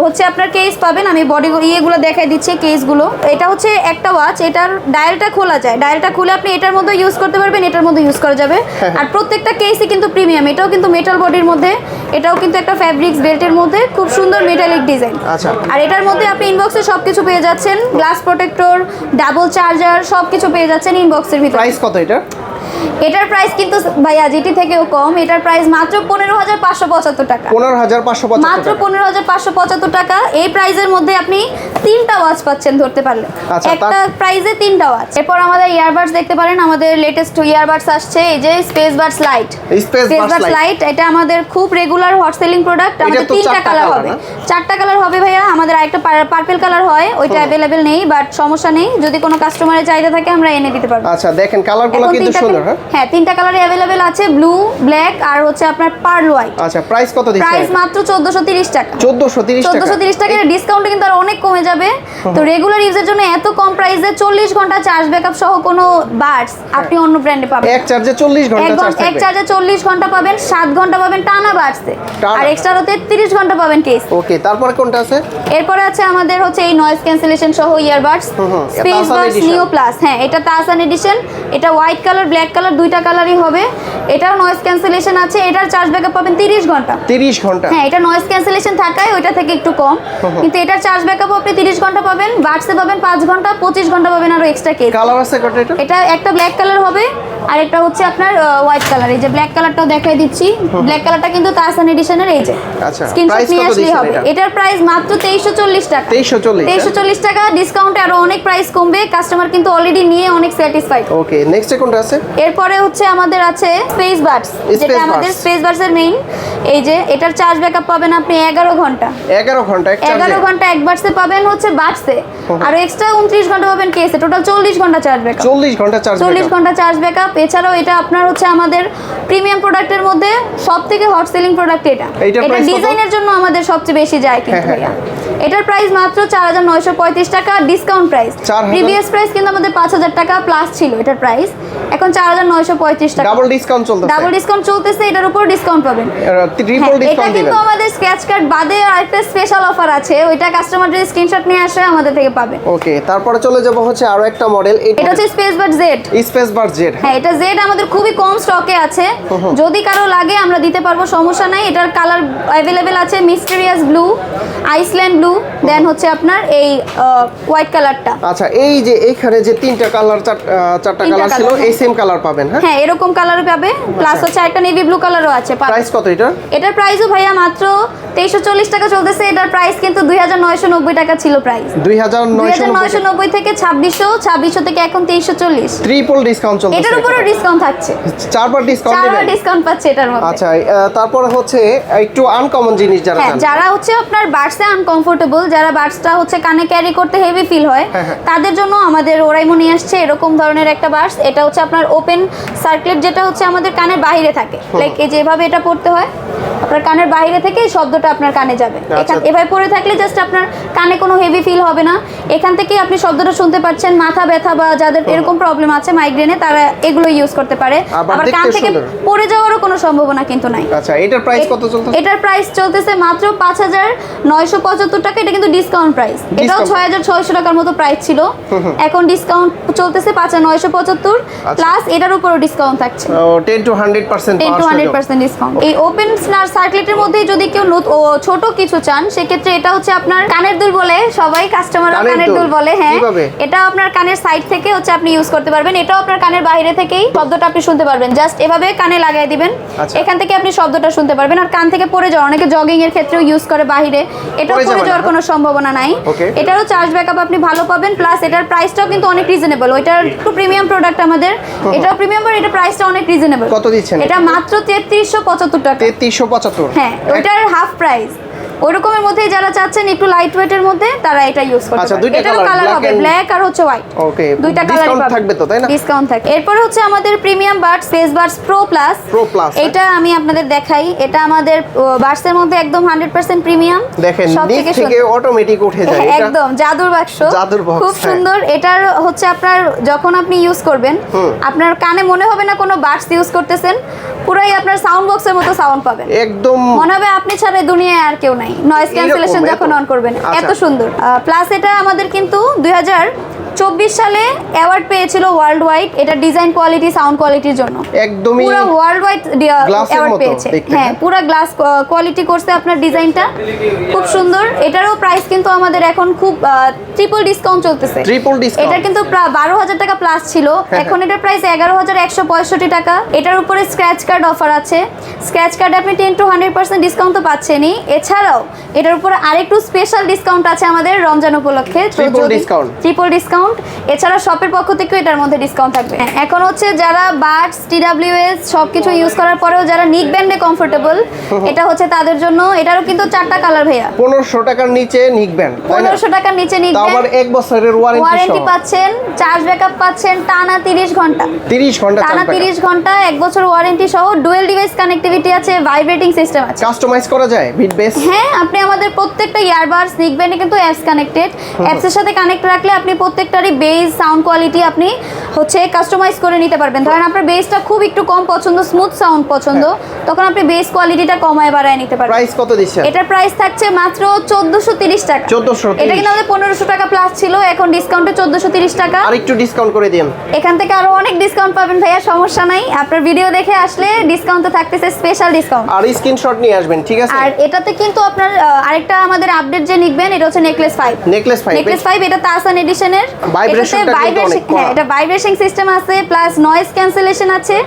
S1: হচ্ছে আপনার কেস পাবেন, আমি বডি ইয়েগুলো দেখাই দিচ্ছি কেসগুলো। এটা হচ্ছে একটা ওয়াচ, এটার ডায়ালটা খোলা যায়, ডায়ালটা খুলে আপনি এটার মধ্যে ইউজ করতে পারবেন, এটার মধ্যে ইউজ করা যাবে। আর প্রত্যেকটা কেসই কিন্তু প্রিমিয়াম, এটাও কিন্তু মেটাল বডির মধ্যে, এটাও কিন্তু একটা ফ্যাব্রিক্স বেল্টের মধ্যে, খুব সুন্দর মেটালিক ডিজাইন।
S2: আচ্ছা,
S1: আর এটার মধ্যে আপনি ইনবক্সে সবকিছু পেয়ে যাচ্ছেন, গ্লাস প্রোটেক্টর, ডাবল চার্জার, সবকিছু পেয়ে যাচ্ছেন ইনবক্সের ভিতরে।
S2: প্রাইস কত এটা?
S1: এটার প্রাইস কিন্তু ভাইয়া জিটি থেকেও কম, এটার প্রাইস মাত্র 15575 টাকা।
S2: 15575
S1: মাত্র 15575 টাকা। এই প্রাইসের মধ্যে আপনি 3টা ওয়াচ পাচ্ছেন ধরতে পারলে, একটা প্রাইসে 3টা ওয়াচ। এরপর আমাদের ইয়ারবাডস দেখতে পারেন, আমাদের লেটেস্ট ইয়ারবাডস আসছে, এই যে স্পেস বাডস লাইট। এটা আমাদের খুব রেগুলার হট সেলিং প্রোডাক্ট। আমাদের 3টা কালার হবে, 4টা কালার হবে ভাইয়া। আমাদের আরেকটা পার্পল কালার হয়, ওইটা অ্যাভেলেবেল নেই, বাট সমস্যা নেই, যদি কোনো কাস্টমারের চাহিদা থাকে আমরা এনে দিতে পারবো।
S2: আচ্ছা, দেখেন কালারগুলো কিন্তু সুন্দর।
S1: হ্যাঁ, 3টা কালারই অ্যাভেলেবেল আছে, ব্লু, ব্ল্যাক আর হচ্ছে আপনার পার্ল হোয়াইট।
S2: আচ্ছা, প্রাইস কত দিচ্ছেন?
S1: প্রাইস মাত্র 1430 টাকা।
S2: 1430
S1: টাকা। ডিসকাউন্টে কিন্তু আর অনেক কমে যাবে। তো রেগুলার ইউজের জন্য এত কম প্রাইসে 40 ঘন্টা চার্জ ব্যাকআপ সহ কোনো বাডস আপনি অন্য ব্র্যান্ডে পাবেন।
S2: এক চার্জে 40 ঘন্টা চার্জ থাকবে।
S1: এক চার্জে 40 ঘন্টা পাবেন, 7 ঘন্টা পাবেন টানা বাডসে, আর এক্সট্রা 33 ঘন্টা পাবেন কেস।
S2: ওকে, তারপরে কোনটা আছে?
S1: এরপরে আছে আমাদের হচ্ছে এই নয়েজ ক্যান্সেলেশন সহ ইয়ারবাডস, স্পেস বাডস নিও প্লাস। হ্যাঁ, এটা তাসান এডিশন, এটা হোয়াইট কালার, ব্ল্যাক কালার, দুইটা কালারই হবে। এটাও নয়েজ ক্যান্সেলেশন আছে, এটার চার্জ ব্যাকআপ পাবেন 30 ঘন্টা।
S2: 30 ঘন্টা?
S1: হ্যাঁ, এটা নয়েজ ক্যান্সেলেশন থাকায় ওইটা থেকে একটু কম, কিন্তু এটার চার্জ ব্যাকআপ আপনি 30 ঘন্টা পাবেন, বাডসে পাবেন 5 ঘন্টা, 25 ঘন্টা পাবেন আরো এক্সট্রা কেস।
S2: কালার আছে কত এটা?
S1: এটা একটা ব্ল্যাক কালার হবে, আর একটা হচ্ছে আপনার হোয়াইট কালার। এই যে ব্ল্যাক কালারটাও দেখাই দিচ্ছি, ব্ল্যাক কালারটা কিন্তু তাসান এডিশনের। এই যে
S2: আচ্ছা,
S1: স্ক্রিনশট নিয়ে আসলেই হবে। এটার প্রাইস মাত্র 2340 টাকা। 2340 টাকা। ডিসকাউন্টে আরো অনেক প্রাইস কমবে, কাস্টমার কিন্তু অলরেডি নিয়ে অনেক স্যাটিসফাইড।
S2: ওকে, নেক্সট কোনটা আছে?
S1: এরপরে হচ্ছে আমাদের আছে স্পেস বাডস, যেটা আমাদের স্পেস বাডস এর মেইন। এই যে এটার চার্জ ব্যাকআপ পাবেন আপনি 11 ঘন্টা।
S2: 11 ঘন্টা এক চার্জে?
S1: 11 ঘন্টা এক বাডসে পাবেন হচ্ছে বাডসে, আর এক্সট্রা 29 ঘন্টা পাবেন কেসে, টোটাল 40 ঘন্টা চার্জ ব্যাকআপ।
S2: 40 ঘন্টা চার্জ ব্যাকআপ।
S1: 40 ঘন্টা চার্জ ব্যাকআপ। এছাড়াও এটা আপনার হচ্ছে আমাদের প্রিমিয়াম প্রোডাক্টের মধ্যে সবথেকে হট সেলিং প্রোডাক্ট এটা। এটা ডিজাইনের জন্য আমাদের সবচেয়ে বেশি যায় কিন্তু ভাইয়া। এটার প্রাইস মাত্র 4935 টাকা, ডিসকাউন্ট প্রাইস। প্রিভিয়াস প্রাইস কিন্তু আমাদের 5000 টাকা প্লাস ছিল এটার প্রাইস, এখন 4935 টাকা।
S2: ডাবল ডিসকাউন্ট চলতেছে,
S1: ডাবল ডিসকাউন্ট চলতেছে, এটার উপর ডিসকাউন্ট পাবেন।
S2: ট্রিপল ডিসকাউন্ট
S1: এটা কিন্তু আমাদের স্ক্র্যাচ কার্ড বাদে আরেকটা স্পেশাল অফার আছে, ওইটা কাস্টমার যদি স্ক্রিনশট নিয়ে আসে আমাদের থেকে পাবে।
S2: ওকে, তারপরে চলে যাব হচ্ছে আরো একটা মডেল,
S1: এটা হচ্ছে space bud Z.
S2: Space bud Z,
S1: হ্যাঁ এটা জেড আমাদের খুবই কম স্টকে আছে, যদি কারো লাগে আমরা দিতে পারবো, সমস্যা নাই। এটার কালার অ্যাভেলেবেল আছে মিস্টেরিয়াস ব্লু, আইসল্যান্ড ব্লু, দেন হচ্ছে আপনার এই হোয়াইট কালারটা।
S2: আচ্ছা, এই যে এইখানে যে তিনটা কালার চারটা কালার ছিল, এই সেম কালার পাবেন?
S1: হ্যাঁ এরকম কালারও পাবে, প্লাস হচ্ছে একটা নেভি ব্লু কালারও আছে।
S2: প্রাইস কত এটা?
S1: এটার প্রাইসও ভাইয়া মাত্র 2340 টাকা চলতেছে। এটার প্রাইস কিন্তু 2990 টাকা ছিল প্রাইস। 2990 থেকে 2600 থেকে এখন 2340।
S2: ট্রিপল ডিসকাউন্ট চলতেছে,
S1: এটার উপরে ডিসকাউন্ট থাকছে,
S2: চারবার ডিসকাউন্ট দিবেন?
S1: চারবার ডিসকাউন্ট পাচ্ছে এটার মধ্যে।
S2: আচ্ছা, তারপরে হচ্ছে একটু আনকমন জিনিস যারা চান,
S1: যারা হচ্ছে আপনার বাডসে আনকমফোর্টেবল, যারা বাডসটা হচ্ছে কানে ক্যারি করতে হেভি ফিল হয়, তাদের জন্য আমাদের ওরাইমো নিয়ে আসছে এরকম ধরনের একটা বাডস। এটা হচ্ছে আপনার ওপেন সার্কিট, যেটা হচ্ছে আমাদের কানের বাইরে থাকে, লাইক এই যেভাবে এটা পড়তে হয়, আপনার কানের বাইরে থেকে এই শব্দটা আপনার কানে যাবে। এখান এভাবে পড়ে থাকলে জাস্ট আপনার কানে কোনো হেভি ফিল হবে না, এখান থেকে আপনি শব্দটা শুনতে পাচ্ছেন। মাথা ব্যথা বা যাদের এরকম প্রবলেম আছে মাইগ্রেনে, তারা এগুলো ইউজ করতে পারে। আবার কান থেকে পড়ে যাওয়ারও কোনো সম্ভাবনা কিন্তু নাই।
S2: আচ্ছা, এটার প্রাইস কত চলতেছে?
S1: এটার প্রাইস চলতেছে মাত্র 5975 টাকা, এটা কিন্তু ডিসকাউন্ট প্রাইস। এটাও 6600 টাকার মতো প্রাইস ছিল, এখন ডিসকাউন্ট চলতেছে 5975, প্লাস এটার উপরও ডিসকাউন্ট থাকছে
S2: 10 to 100%
S1: 100% ডিসকাউন্ট। এই ওপেন সার্কিটের মধ্যে যদি কেউ ছোট কিছু চান, সেক্ষেত্রে এটা হচ্ছে আপনার কানের দুল বলে, সবাই কাস্টমাররা কানের দুল বলে। হ্যাঁ, এটা আপনার কানের সাইড থেকে হচ্ছে আপনি ইউজ করতে পারবেন। এটাও আপনার কানের বাইরে থেকেই শব্দটা আপনি শুনতে পারবেন, জাস্ট এভাবে কানে লাগাই দিবেন, এখান থেকে আপনি শব্দটা শুনতে পারবেন। আর কান থেকে পড়ে যাওয়া, অনেকে জগিং এর ক্ষেত্রেও ইউজ করে বাইরে, এটাও পড়ে যাওয়ার কোনো সম্ভাবনা নাই। এটারও চার্জ ব্যাকআপ আপনি ভালো পাবেন, প্লাস এটার প্রাইসটাও কিন্তু অনেক রিজনেবল। ওইটার একটু প্রিমিয়াম প্রোডাক্ট আমাদের, এটাও প্রিমিয়াম, বাট এটা প্রাইসটা অনেক রিজনেবল।
S2: কত দিচ্ছেন?
S1: এটা মাত্র 3375 টাকা।
S2: 3375?
S1: হ্যাঁ, ওইটার হাফ প্রাইস। ওইরকমের মধ্যে যারা চাচ্ছেন একটু লাইট ওয়েটের মধ্যে, তারা এটা ইউজ করতে পারেন।
S2: দুইটা
S1: কালার হবে, ব্ল্যাক আর হচ্ছে হোয়াইট।
S2: ওকে,
S1: দুইটা কালার
S2: থাকবে তো, তাই না?
S1: ডিসকাউন্ট থাকে। এরপর হচ্ছে আমাদের premium Buds, space Buds pro plus. এটা আমি আপনাদের দেখাই, এটা আমাদের বাডসের মধ্যে একদম 100% প্রিমিয়াম।
S2: দেখেন, নিচ থেকে অটোমেটিক উঠে যায়, এটা
S1: একদম জাদুর বাক্স,
S2: জাদুর বক্স,
S1: খুব সুন্দর। এটার হচ্ছে আপনার যখন আপনি ইউজ করবেন, আপনার কানে মনে হবে না কোনো বাডস ইউজ করতেছেন, পুরাই আপনার সাউন্ড বক্সের মতো সাউন্ড পাবেন, একদম মনে হবে আপনি ছাড়া দুনিয়ায় আর কেউ নাই। নয়েজ ক্যান্সেলেশন যখন অন করবেন, এত সুন্দর। প্লাস এটা আমাদের কিন্তু 2024 সালে অ্যাওয়ার্ড পেয়েছিল ওয়ার্ল্ড ওয়াইড, এটা ডিজাইন কোয়ালিটি, সাউন্ড কোয়ালিটির জন্য একদমই পুরো ওয়ার্ল্ড ওয়াইড অ্যাওয়ার্ড পেয়েছে। হ্যাঁ, পুরো গ্লাস কোয়ালিটি করছে আপনার ডিজাইনটা, খুব সুন্দর। এটারও প্রাইস কিন্তু আমাদের এখন খুব ট্রিপল ডিসকাউন্ট চলতেছে। এটা কিন্তু প্রায় 12000 টাকা প্লাস ছিল, এখন এটার প্রাইস 11165 টাকা। এটার উপরে স্ক্র্যাচ কার্ড অফার আছে, স্ক্র্যাচ কার্ডে আপনি 10 to 100% ডিসকাউন্ট তো পাচ্ছেনই। এছাড়াও এটার উপরে আরেকটু স্পেশাল ডিসকাউন্ট আছে আমাদের রমজান উপলক্ষে, ট্রিপল ডিসকাউন্ট। এছাড়া শপের পক্ষ থেকে এটার মধ্যে ডিসকাউন্ট থাকবে। এখন হচ্ছে যারা বাডস, TWS সবকিছু ইউজ করার পরেও যারা নিক ব্যান্ডে কমফোর্টেবল, এটা হচ্ছে তাদের জন্য। এটারও কিন্তু 4টা কালার ভাইয়া।
S2: 1500 টাকার নিচে নিক ব্যান্ড,
S1: 1500 টাকার নিচে নিক ব্যান্ড,
S2: আবার 1 বছরের ওয়ারেন্টি
S1: পাচ্ছেন, চার্জ ব্যাকআপ পাচ্ছেন টানা 30 ঘন্টা, টানা 30 ঘন্টা, 1 বছর ওয়ারেন্টি সহ। ডুয়াল ডিভাইস কানেক্টিভিটি আছে, ভাইব্রেটিং সিস্টেম আছে,
S2: কাস্টমাইজ করা যায় বিট বেস।
S1: হ্যাঁ, আপনি আমাদের প্রত্যেকটা ইয়ারবাডস নিক ব্যান্ডে কিন্তু অ্যাপস কানেক্টেড, অ্যাপসের সাথে কানেক্ট রাখলে আপনি প্রত্যেকটারই বেস, সাউন্ড কোয়ালিটি আপনি হচ্ছে কাস্টমাইজ করে নিতে পারবেন। ধরেন আপনার বেসটা খুব একটু কম পছন্দ, স্মুথ সাউন্ড পছন্দ, তখন আপনি বেস কোয়ালিটিটা কমায় বাড়ায় নিতে পারবেন।
S2: প্রাইস কত দিচ্ছেন?
S1: এটার প্রাইস থাকছে মাত্র 1430 টাকা।
S2: 1430?
S1: এটা কিন্তু আমাদের 1500 টাকা প্লাস ছিল, এখন ডিসকাউন্টে 1430 টাকা।
S2: আর একটু ডিসকাউন্ট করে দিন,
S1: এখান থেকে আরো অনেক ডিসকাউন্ট পাবেন ভাইয়া, সমস্যা নাই। আপনার ভিডিও দেখে আসলে ডিসকাউন্ট তো থাকতেছে, স্পেশাল ডিসকাউন্ট।
S2: আর স্ক্রিনশট নিয়ে আসবেন, ঠিক আছে?
S1: আর এটাতে কিন্তু আপনার আরেকটা আমাদের আপডেট যে নিবেন, এটা হচ্ছে নেকলেস 5। এটা তাসান এডিশনের, এটা ভাইব্রেশন সিস্টেম আছে, প্লাস নয়েজ ক্যান্সেলেশন আছে,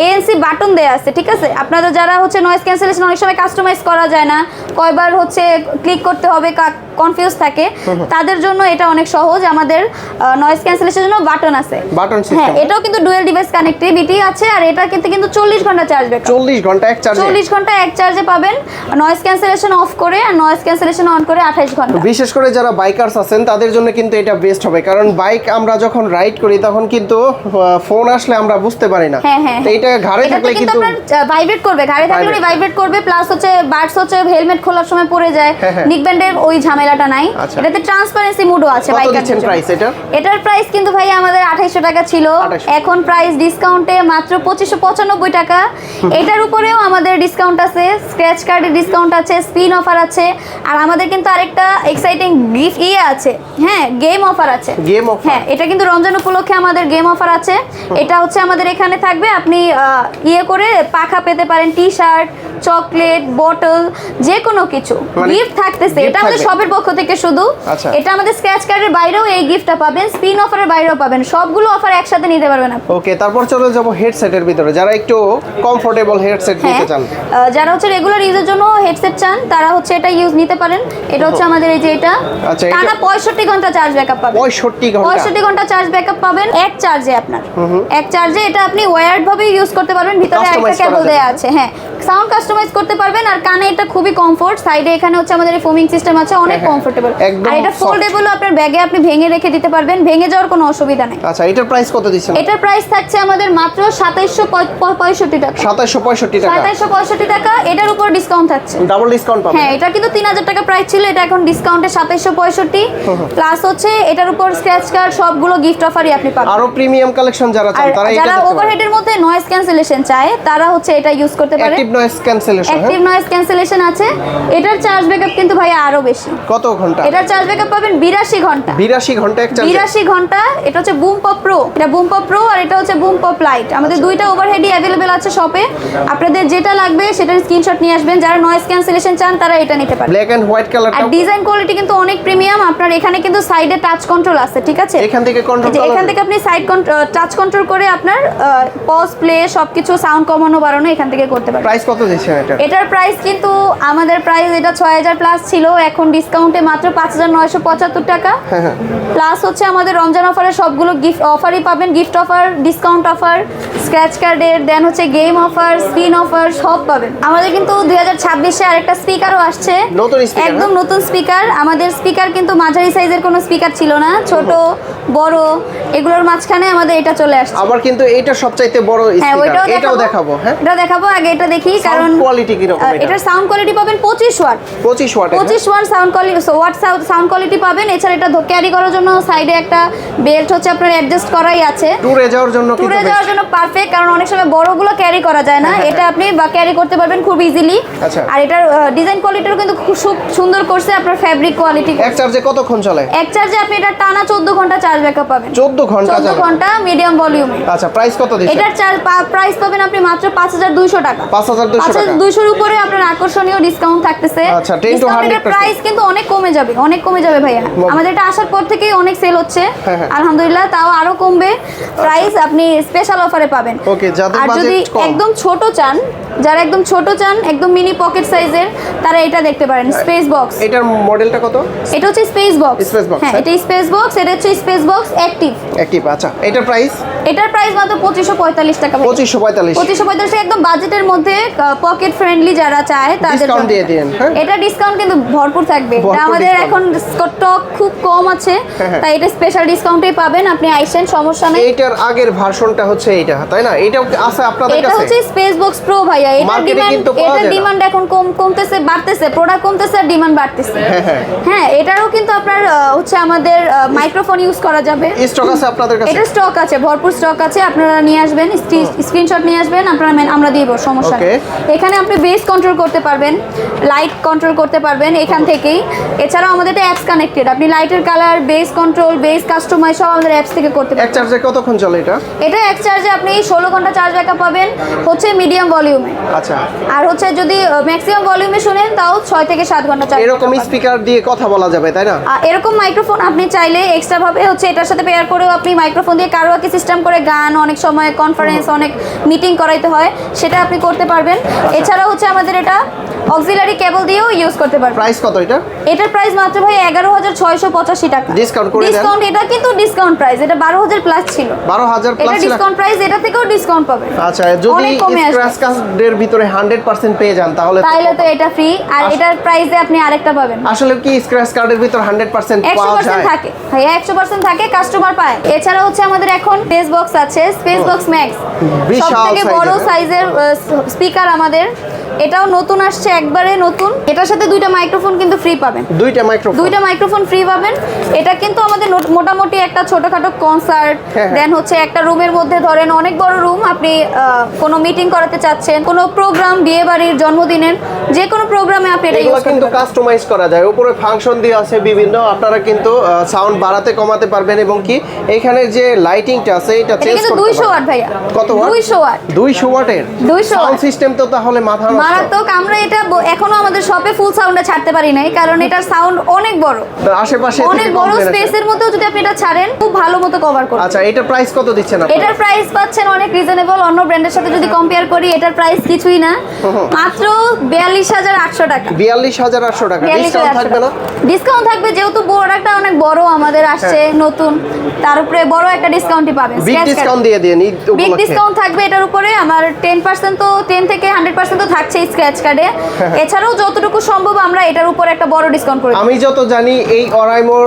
S1: ANC বাটন দেয়া আছে, ঠিক আছে? আপনারা যারা হচ্ছে নয়েজ ক্যান্সেলেশন অনেক সময় কাস্টমাইজ করা যায় না, কয়বার হচ্ছে ক্লিক করতে হবে, কনফিউজ থাকে, তাদের জন্য এটা অনেক সহজ। আমাদের নয়েজ ক্যান্সেলেশনের জন্য বাটন আছে, হ্যাঁ, এটাও কিন্তু ডুয়াল ডিভাইস কানেক্টিভিটি আছে। আর এটা কিন্তু 40 ঘন্টা চার্জ ব্যাকআপ,
S2: 40 ঘন্টা এক চার্জে
S1: পাবেন, নয়েজ ক্যান্সেলেশন অফ করে আর নয়েজ ক্যান্সেলেশন অন করে 28 ঘন্টা।
S2: বিশেষ করে যারা বাইকার্স আছেন তাদের জন্য কিন্তু এটা বেস্ট হবে, কারণ বাইক আমরা যখন রাইড করি তখন কিন্তু ফোন আসলে আমরা বুঝতে পারি না। তো এটা ঘাড়ে থাকলে কিন্তু
S1: ভাইব্রেট করবে, ঘাড়ে থাকলে ভাইব্রেট করবে, প্লাস হচ্ছে বাডস হচ্ছে হেলমেট খোলার সময় পড়ে যায়, নিকব্যান্ডের ওই ঝামেলাটা নাই। এটাতে ট্রান্সপারেন্সি মোডও আছে।
S2: কত দিচ্ছেন প্রাইস এটা?
S1: এটার প্রাইস কিন্তু ভাই আমাদের 2800 টাকা ছিল, এখন প্রাইস ডিসকাউন্টে মাত্র 2595 টাকা। এটার উপরেও আমাদের ডিসকাউন্ট আছে, স্ক্র্যাচ কার্ডের ডিসকাউন্ট আছে, স্পিন অফার আছে, আর আমাদের কিন্তু আরেকটা এক্সাইটিং গিফট আছে, হ্যাঁ গেম অফার আছে।
S2: Game offer?
S1: হ্যাঁ, এটা কিন্তু রমজান উপলক্ষে আমাদের গেম অফার আছে। এটা হচ্ছে আমাদের এখানে থাকবে, আপনি করে পাখা পেতে পারেন, টি শার্ট, চকলেট, বটল, যে কোনো কিছু গিফট থাকতেছে। এটা আমাদের শপের পক্ষ থেকে শুধু। এটা আমাদের স্ক্র্যাচ কার্ডের বাইরেও এই গিফটটা পাবেন, স্পিন অফারের বাইরেও পাবেন, সবগুলো অফার একসাথে নিতে পারবেন আপনি।
S2: ওকে, তারপর চলে যাব হেডসেটের ভিতরে। যারা একটু কমফোর্টেবল হেডসেট নিতে চান,
S1: যারা হচ্ছে রেগুলার ইউজের জন্য হেডসেট চান, তারা হচ্ছে এটা ইউজ নিতে পারেন। এটা হচ্ছে আমাদের এই যে এটা টানা 65 ঘন্টা চার্জ ব্যাকআপ পাবেন। 65 ঘন্টা চার্জ ব্যাকআপ পাবেন এক চার্জে। আপনার এক চার্জে এটা আপনি ওয়্যার্ড ভাবে ইউজ করতে পারবেন, ভিতরে একটা কেবল দেয়া আছে। হ্যাঁ, সাউন্ড কাস্টমাইজ করতে পারবেন, আর কানে এটা খুবই কমফোর্ট। সাইডে এখানে হচ্ছে আমাদের এই ফোমিং সিস্টেম আছে, অনেক কমফোর্টেবল। আর এটা ফোল্ডেবল, আপনার ব্যাগে আপনি ভেঙে রেখে দিতে পারবেন, ভেঙে যাওয়ার কোনো অসুবিধা নেই।
S2: আচ্ছা, এটার প্রাইস কত দিচ্ছেন?
S1: এটার প্রাইস থাকছে আমাদের মাত্র 2765 টাকা।
S2: 2765 টাকা?
S1: 2765 টাকা। এটার উপর ডিসকাউন্ট থাকছে,
S2: ডাবল ডিসকাউন্ট পাবেন।
S1: হ্যাঁ, এটা কিন্তু 3000 টাকা প্রাইস ছিল, এটা এখন ডিসকাউন্টে 2765। প্লাস হচ্ছে এটার উপর স্ক্র্যাচ কার্ড, সবগুলো গিফট অফারই আপনি পাবেন।
S2: আরো প্রিমিয়াম কালেকশন যারা চান, তারা এটা
S1: যারা ওভারহেডের মধ্যে নয়েজ ক্যান্সেলেশন চায়, তারা হচ্ছে এটা ইউজ করতে পারে।
S2: Active noise cancellation,
S1: active noise cancellation আছে। এটার চার্জ ব্যাকআপ কিন্তু ভাই আরো বেশি।
S2: কত ঘন্টা?
S1: এটার চার্জ ব্যাকআপ পাবেন 82 ঘন্টা।
S2: 82 ঘন্টা এক চার্জে?
S1: 82 ঘন্টা। এটা হচ্ছে বুম পপ প্রো, এটা বুম পপ প্রো, আর এটা হচ্ছে বুম পপ লাইট। আমাদের দুইটা ওভারহেডই अवेलेबल আছে শপে। আপনাদের যেটা লাগবে সেটার স্ক্রিনশট নিয়ে আসবেন। যারা নয়েজ ক্যান্সেলেশন চান, তারা এটা নিতে পারেন।
S2: ব্ল্যাক এন্ড হোয়াইট কালারটা,
S1: আর ডিজাইন কোয়ালিটি কিন্তু অনেক প্রিমিয়াম। আপনার এখানে কিন্তু সাইডে টাচ কন্ট্রোল আছে, ঠিক আছে?
S2: এখান থেকে কন্ট্রোল করা,
S1: এখান থেকে আপনি সাইড টাচ কন্ট্রোল করে আপনার পজ, প্লে, সবকিছু সাউন্ড কমানো বাড়ানো এখান থেকে করতে পারবেন।
S2: প্রাইস কত দিচ্ছেন এটা?
S1: এটার প্রাইস কিন্তু আমাদের প্রাইস এটা 6000 প্লাস ছিল, এখন ডিসকাউন্টে মাত্র 5975 টাকা। প্লাস হচ্ছে আমাদের রমজান অফারে সবগুলো গিফট অফারই পাবেন, gift offer, discount offer, scratch কার্ডের, দেন হচ্ছে গেম অফার, স্পিন অফার, সব পাবেন। আমাদের কিন্তু 2026-এ আরেকটা স্পিকারও আসছে,
S2: নতুন স্পিকার,
S1: একদম নতুন স্পিকার। আমাদের স্পিকার কিন্তু মাঝারি সাইজের কোনো স্পিকার ছিল না, ছোট বড় এগুলোর মাঝখানে আমাদের এটা চলে আসছে।
S2: আবার কিন্তু এটা সবচাইতে বড় স্পিকার, এটাও দেখাবো। হ্যাঁ,
S1: এটা দেখাবো, আগে এটা দেখি। কারণ
S2: কোয়ালিটি কি রকম?
S1: এটার সাউন্ড কোয়ালিটি পাবেন 25 watt.
S2: 25 watt?
S1: 25 watt sound quality পাবেন। এছাড়া এটা ক্যারি করার জন্য সাইডে একটা বেল্ট হচ্ছে আপনার অ্যাডজাস্ট করাই আছে,
S2: ট্যুরে যাওয়ার জন্য
S1: পারফেক্ট। কারণ অনেক সময় বড়গুলো ক্যারি করা যায় না, এটা আপনি ক্যারি করতে পারবেন খুব ইজিলি। আর এটার ডিজাইন কোয়ালিটিও কিন্তু খুব সুন্দর করছে, আপনার ফ্যাব্রিক কোয়ালিটি।
S2: এক চার্জে কতক্ষণ চলে?
S1: এক চার্জে আপনি এটা টানা 14 ঘন্টা চার্জ ব্যাকআপ পাবেন।
S2: 14
S1: ঘন্টা মিডিয়াম ভলিউমে।
S2: আচ্ছা, প্রাইস কত দিচ্ছেন?
S1: এটার প্রাইস পাবেন আপনি মাত্র 5200 টাকা। 5200 এর উপরে আপনার আকর্ষণীয় ডিসকাউন্ট থাকতেছে।
S2: আচ্ছা, 10 to 100%
S1: প্রাইস কিন্তু অনেক কমে যাবে ভাইয়া। আমাদের এটা আসার পর থেকেই অনেক সেল হচ্ছে, আলহামদুলিল্লাহ। তাও আরো কমবে প্রাইস, আপনি স্পেশাল অফারে পাবেন।
S2: ওকে, যাদের
S1: আর যদি
S2: বাজেট কম,
S1: একদম ছোট চান, যারা একদম ছোট চান, একদম মিনি পকেট সাইজের, তারা এটা দেখতে পারেন, স্পেস বক্স।
S2: এটার মডেলটা কত?
S1: এটা হচ্ছে স্পেস বক্স।
S2: হ্যাঁ,
S1: এটা স্পেস বক্স, এটা হচ্ছে স্পেস বক্স অ্যাক্টিভ।
S2: আচ্ছা, এটার প্রাইস?
S1: এটার প্রাইস মাত্র 2545 টাকা। 2545 একদম বাজেটের মধ্যে, পকেট ফ্রেন্ডলি যারা চায় তাদের
S2: ডিসকাউন্ট দিয়ে দেন।
S1: এটা ডিসকাউন্ট কিন্তু ভরপুর থাকবে। আমাদের এখন স্টক খুব কম আছে, তাই এটা স্পেশাল ডিসকাউন্টেই পাবেন। আপনি আইসেন, সমস্যা নেই।
S2: এটার আগের ভার্সনটা হচ্ছে এটা, তাই না? এটাও আছে আপনাদের কাছে?
S1: এটা হচ্ছে স্পেস বক্স প্রো ভাইয়া। এটার ডিমান্ড এখন কমতেছে, বাড়তেছে, প্রোডাক্ট কমতেছে আর ডিমান্ড বাড়তেছে। হ্যাঁ, এটারও কিন্তু আপনার হচ্ছে আমাদের মাইক্রোফোন ইউজ করা যাবে।
S2: স্টক আছে আপনাদের কাছে?
S1: এটা স্টক আছে, ভরপুর স্টক আছে। আপনারা নিয়ে আসবেন, স্ক্রিনশট নিয়ে আসবেন, আমরা দিব, সমস্যা নেই। এখানে আপনি বেস কন্ট্রোল করতে পারবেন, লাইট কন্ট্রোল করতে পারবেন এখান থেকেই। এছাড়াও আমাদের এটা অ্যাপস কানেক্টেড, আপনি লাইটের colour, bass control, bass customise সব আমাদের অ্যাপস থেকে করতে পারবেন।
S2: এক চার্জে কতক্ষণ চলে এটা?
S1: এটা এক চার্জে আপনি 16 ঘন্টা চার্জ ব্যাকআপ পাবেন, হচ্ছে মিডিয়াম ভলিউমে।
S2: আচ্ছা,
S1: আর হচ্ছে যদি ম্যাক্সিমাম ভলিউমে শুনেন, তাও 6 থেকে 7 ঘন্টা চার্জ।
S2: এরকম স্পিকার দিয়ে কথা বলা যাবে, তাই না?
S1: এরকম মাইক্রোফোন আপনি চাইলে এক্সট্রা ভাবে হচ্ছে এটার সাথে পেয়ার করেও আপনি মাইক্রোফোন দিয়ে কারোয়াকি সিস্টেম করে গান, অনেক সময় কনফারেন্স, অনেক মিটিং করাইতে হয়, সেটা আপনি করতে পারবেন। এছাড়াও হচ্ছে আমাদের এটা অক্সিলারি কেবল দিয়েও ইউজ করতে পারবেন।
S2: প্রাইস কত এটা?
S1: এটার প্রাইস মাত্র ভাই 11685 টাকা।
S2: ডিসকাউন্ট করে দেন?
S1: ডিসকাউন্ট, এটা কিন্তু ডিসকাউন্ট প্রাইস, এটা 12000 প্লাস ছিল।
S2: 12000 প্লাস
S1: এটা
S2: ছিল?
S1: ডিসকাউন্ট প্রাইস, এটা থেকেও ডিসকাউন্ট পাবেন।
S2: আচ্ছা, যদি স্ক্র্যাচ কার্ডের ভিতরে 100% পেয়ে যান, তাহলে
S1: তো এটা ফ্রি। আর এটার প্রাইসে আপনি আরেকটা পাবেন।
S2: আসলে কি স্ক্র্যাচ কার্ডের ভিতর 100% পাওয়া যায়?
S1: 100% থাকে ভাই, 100% থাকে, কাস্টমার পায়। এছাড়া হচ্ছে আমাদের এখন স্পেস বক্স আছে, স্পেস বক্স ম্যাক্স, সবথেকে বড় সাইজের স্পিকার আমাদের। এটাও নতুন আসছে, একবারে নতুন। এটার সাথে দুইটা মাইক্রোফোন কিন্তু ফ্রি পাবেন, দুইটা মাইক্রোফোন ফ্রি পাবেন। এটা কিন্তু আমাদের মোটামুটি একটা ছোটখাটো কনসার্ট, দেন হচ্ছে একটা রুমের মধ্যে ধরেন অনেক বড় রুম, আপনি কোনো মিটিং করাতে চাচ্ছেন, কোনো প্রোগ্রাম, বিয়ে বাড়ির, জন্মদিনের যে কোনো প্রোগ্রামে আপনি এটা ইউজ করতে পারবেন।
S2: কিন্তু কাস্টমাইজ করা যায়, উপরে ফাংশন দিয়ে আছে বিভিন্ন, আপনারা কিন্তু সাউন্ড বাড়াতে কমাতে পারবেন। এবং কি এখানে যে লাইটিংটা আছে এটা চেঞ্জ করতে পারবেন।
S1: 200 ওয়াট ভাইয়া,
S2: কত ওয়াট?
S1: 200 ওয়াট,
S2: 200 ওয়াটের সাউন্ড সিস্টেম। তো তাহলে মাথা নষ্ট।
S1: মারাত্মক। আমরা এটা এখনো আমাদের শপে ফুল সাউন্ডে ছাড়তে পারি নাই, কারণ এটার সাউন্ড অনেক বড়,
S2: আশেপাশে
S1: অনেক বড় স্পেসের মধ্যেও যদি আপনি এটা ছাড়েন খুব ভালো মতো কভার করবে।
S2: আচ্ছা, এটার প্রাইস কত দিচ্ছেন আপনি?
S1: এটার প্রাইস পাচ্ছেন অনেক রিজনেবল, অন্য ব্র্যান্ডের সাথে যদি কম্পেয়ার করি এটার প্রাইস কিছুই না, মাত্র 42800 টাকা।
S2: 42800 টাকা। ডিসকাউন্ট থাকবে না?
S1: ডিসকাউন্ট থাকবে, যেহেতু প্রোডাক্টটা অনেক বড় আমাদের আসছে নতুন, তার উপরে বড় একটা ডিসকাউন্টই পাবেন।
S2: বিগ ডিসকাউন্ট দিয়ে দেন, ঈদ উপলক্ষে
S1: বিগ ডিসকাউন্ট থাকবে এটার উপরে। আমার 10% তো 10 থেকে 100% তো থাকছে স্ক্র্যাচ কার্ডে। এছাড়াও যতটুকু সম্ভব আমরা এটার উপর একটা বড় ডিসকাউন্ট করে দিই।
S2: আমি যত জানি এই অরাইমোর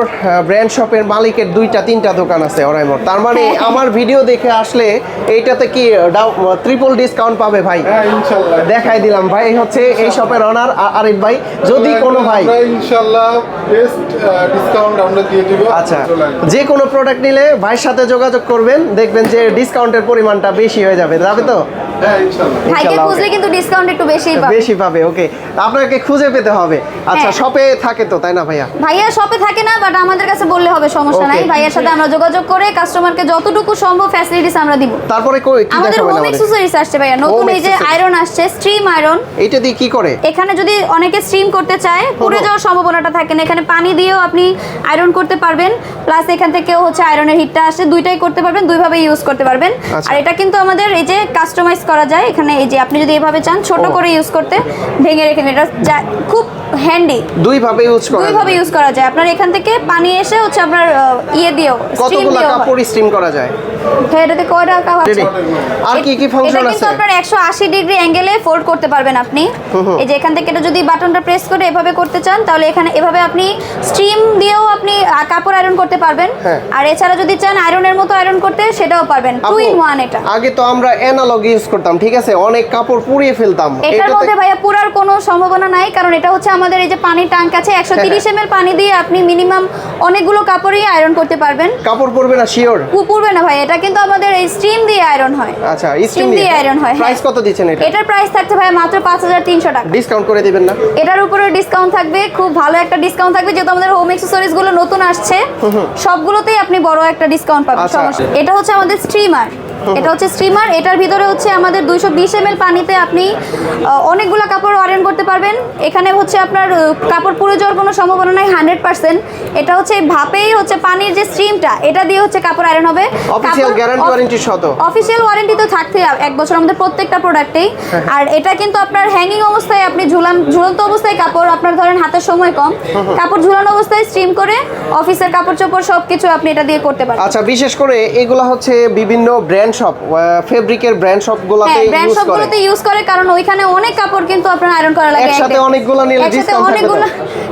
S2: ব্র্যান্ড শপের মালিকের 2-3টা দোকান আছে অরাইমোর, তার মানে আমার ভিডিও দেখে আসলে এইটাতে কি ট্রিপল ডিসকাউন্ট পাবে ভাই?
S3: হ্যাঁ ইনশাআল্লাহ
S2: দেখাই দিলাম ভাই, হচ্ছে এই শপের ওনার আরিফ ভাই। যদি কোনো ভাই
S3: ইনশাআল্লাহ বেস্ট ডিসকাউন্ট আমরা দিয়ে দিব।
S2: আচ্ছা, যে কোনো প্রোডাক্ট নিলে ভাইয়ের সাথে যোগাযোগ করবেন, দেখবেন যে ডিসকাউন্টের পরিমাণটা বেশি হয়ে যাবে, যাবে তো?
S3: হ্যাঁ ইনশাআল্লাহ।
S1: ভাইকে খুঁজলে কিন্তু ডিসকাউন্ট একটু বেশি পাবে।
S2: ওকে, আপনাকে খুঁজে পেতে হবে। আচ্ছা, শপে থাকে তো, তাই না ভাইয়া?
S1: ভাইয়া শপে থাকে না, বাট আমাদের কাছে বললে হবে, সমস্যা নাই। ভাইয়ার সাথে আমরা যোগাযোগ করে কাস্টমারকে যতটুকু সম্ভব ফ্যাসিলিটিস আমরা দিব।
S2: তারপরে কি
S1: আমাদের
S2: দেখাবেন
S1: হোম
S2: আমাদের?
S1: অ্যাকসেসরিজ আসছে ভাইয়া, নতুন এই যে আয়রন আসছে, স্ট্রিম আয়রন।
S2: এটা দিয়ে কি করে?
S1: এখানে যদি অনেকে স্ট্রিম করতে চায়, পুড়ে যাওয়ার সম্ভাবনাটা থাকে না। এখানে পানি দিয়েও আপনি আয়রন করতে পারবেন, প্লাস এখান থেকেও হচ্ছে আয়রনের হিটটা আসে, দুইটাই করতে পারবেন, দুইভাবে ইউজ করতে পারবেন। আর এটা কিন্তু আমাদের এই যে কাস্টমাইজ করা যায়, এখানে এই যে আপনি যদি এভাবে চান ছোট করে ইউজ করতে, ভেঙে রেখে এটা খুব হ্যান্ডি,
S2: দুইভাবে ইউজ করা
S1: যায়। আপনার এখান থেকে পানি এসে হচ্ছে আপনার ইয়ে দিও, স্ট্রিম
S2: কতগুলো
S1: দিও,
S2: কাপড় স্টিম করা যায়?
S1: হ্যাঁ, এটাতে কয়টা কাপ আছে?
S2: আর কি ফাংশন
S1: এটা
S2: আছে?
S1: কিন্তু আপনার 180 ডিগ্রি অ্যাঙ্গেলে ফোল্ড করতে পারবেন আপনি। এই যে এখান থেকে এটা যদি বাটনটা প্রেস করে এভাবে করতে চান, তাহলে এখানে এভাবে আপনি স্ট্রিম দিয়েও আপনি কাপড় আয়রন করতে পারবেন। আর এছাড়া যদি চান আয়রনের মতো আয়রন করতে, সেটাও পারবেন। 2 in 1 এটা।
S2: আগে তো আমরা অ্যানালগ ইউজ করতাম, ঠিক আছে, অনেক কাপড় পুড়িয়ে ফেলতাম।
S1: এটার মধ্যে ভাইয়া পুরার কোনো সম্ভাবনা নাই, কারণ এটা হচ্ছে আমাদের এই যে পানির ট্যাঙ্ক আছে, 130 ml পানি দিয়ে আপনি মিনিমাম অনেকগুলো কাপড়ই আয়রন করতে পারবেন।
S2: কাপড় পরবে না শিওর?
S1: পুরবে না ভাই, এটা কিন্তু আমাদের এই স্ট্রিম দিয়ে আয়রন হয়।
S2: আচ্ছা,
S1: স্ট্রিম দিয়ে আয়রন হয়।
S2: প্রাইস কত দিচ্ছেন এটা?
S1: এটার প্রাইস থাকছে ভাই মাত্র 5300 টাকা।
S2: ডিসকাউন্ট করে দিবেন না?
S1: এটার উপরে ডিসকাউন্ট থাকবে, খুব ভালো একটা ডিসকাউন্ট থাকবে, যেহেতু আমাদের হোম অ্যাকসেসরিজ গুলো নতুন আসছে, সবগুলোতেই আপনি বড় একটা ডিসকাউন্ট পাবেন। সমস্যা। এটা হচ্ছে আমাদের স্ট্রিমার, এটা হচ্ছে স্ট্রিমার। এটার ভিতরে হচ্ছে আমাদের 220 ml পানিতে আপনি অনেকগুলো কাপড় আয়রন করতে পারবেন। এখানে হচ্ছে আপনার কাপড় পুড়ে যাওয়ার কোনো সম্ভাবনা নাই 100%। এটা হচ্ছে ভাপেই হচ্ছে পানির যে স্ট্রিমটা, এটা দিয়ে হচ্ছে কাপড় আয়রন হবে।
S2: অফিশিয়াল গ্যারান্টি ওয়ারেন্টি সহ?
S1: অফিশিয়াল ওয়ারেন্টি তো থাকতেই 1 বছর আমাদের প্রত্যেকটা প্রোডাক্টেই। আর এটা কিন্তু আপনার হ্যাঙ্গিং অবস্থায়, আপনি ঝুলন্ত অবস্থায় কাপড়, আপনার ধরেন হাতের সময় কম, কাপড় ঝুলানো অবস্থায় স্ট্রিম করে অফিসের কাপড় চোপড় সবকিছু আপনি এটা দিয়ে করতে পারেন।
S2: আচ্ছা, বিশেষ করে এগুলা হচ্ছে বিভিন্ন ব্র্যান্ড শপ, ফেব্রিকের ব্র্যান্ড শপগুলোতে
S1: ইউজ করে, কারণ ওইখানে অনেক কাপড় কিন্তু আপনার আয়রন করা লাগে।
S2: একসাথে অনেকগুলো নিলে ডিসকাউন্ট থাকবে?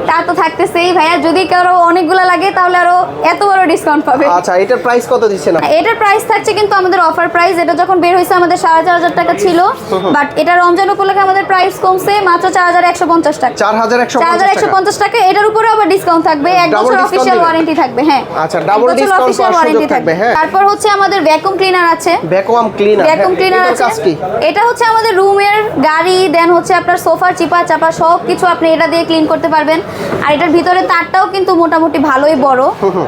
S1: তা তো থাকতেছেই ভাইয়া, যদি কারো অনেকগুলো লাগে তাহলে আরো এত বড় ডিসকাউন্ট পাবে।
S2: আচ্ছা, এটার প্রাইস কত দিচ্ছেন?
S1: এটার প্রাইস থাকছে কিন্তু আমাদের অফার প্রাইস। এটা যখন বের হয়েছে আমাদের 4500 টাকা ছিল, বাট এটা রমজান উপলক্ষে আমাদের প্রাইস কমছে মাত্র 4150 টাকা। 4150 টাকা। এটার উপরে আবার ডিসকাউন্ট থাকবে, 1 বছর অফিশিয়াল ওয়ারেন্টি থাকবে। হ্যাঁ,
S2: আচ্ছা, ডাবল ডিসকাউন্ট পাওয়ার সুযোগ থাকবে। হ্যাঁ,
S1: তারপর হচ্ছে আমাদের ভ্যাকুয়াম ক্লিনার আছে।
S2: ভ্যাকুয়াম ক্লিনার
S1: আছে।
S2: কাজ কি?
S1: এটা হচ্ছে আমাদের রুমের গাড়ি, দেন হচ্ছে আপনার সোফার চিপা চাপা সব কিছু আপনি এটা দিয়ে ক্লিন করতে পারবেন। আর এটার ভিতরে তারটাও কিন্তু মোটামুটি ভালোই বড়,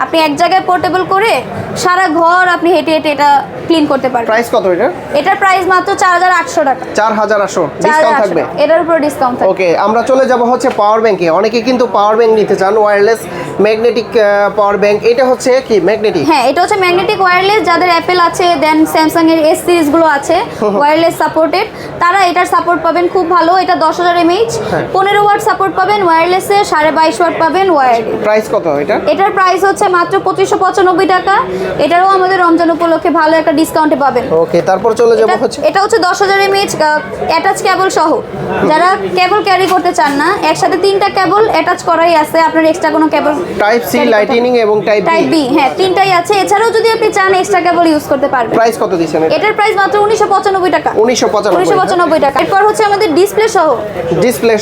S1: আপনি এক জায়গায় পোর্টেবল করে সারা ঘর আপনি হেঁটে হেঁটে এটা ক্লিন করতে পারবেন।
S2: প্রাইস কত এটা?
S1: এটার প্রাইস মাত্র 4800 টাকা।
S2: 4800 ডিসকাউন্ট থাকবে?
S1: এটার উপর ডিসকাউন্ট থাকবে।
S2: ওকে, আমরা চলে যাব হচ্ছে পাওয়ার ব্যাংকে। অনেকে কিন্তু পাওয়ার ব্যাংক নিতে চান, ওয়্যারলেস ম্যাগনেটিক পাওয়ার ব্যাংক। এটা হচ্ছে কি ম্যাগনেটিক?
S1: হ্যাঁ, এটা হচ্ছে ম্যাগনেটিক ওয়্যারলেস। যাদের অ্যাপেল আছে, দেন স্যামসাং এর এস সিরিজ গুলো আছে ওয়্যারলেস সাপোর্টেড, তারা এটার সাপোর্ট পাবেন খুব ভালো। এটা 10000 mAh, 15 ওয়াট সাপোর্ট পাবেন ওয়্যারলেসে, 22.5 ওয়াট পাবেন ওয়্যারডে।
S2: প্রাইস কত এটা?
S1: এটার প্রাইস হচ্ছে মাত্র 2595 টাকা। এটারও আমাদের রমজান উপলক্ষে ভালো একটা ডিসকাউন্টে পাবেন।
S2: ওকে, তারপর চলে যাব হচ্ছে
S1: এটা হচ্ছে 10,000 mAh অ্যাটাচ কেবল সহ। যারা কেবল ক্যারি করতে চান না, একসাথে 3টা কেবল অ্যাটাচ করাই আছে, আপনার এক্সট্রা কোনো কেবল
S2: টাইপ সি লাইটিনিং এবং টাইপ
S1: বি, হ্যাঁ 3টাই আছে। এছাড়াও যদি আপনি চান এক্সট্রা কেবল ইউজ করতে পারবেন।
S2: প্রাইস কত দিছেন?
S1: এটার প্রাইস মাত্র 1995 টাকা। 1995 টাকা। এরপর হচ্ছে আমাদের ডিসপ্লে সহ ডিসপ্লে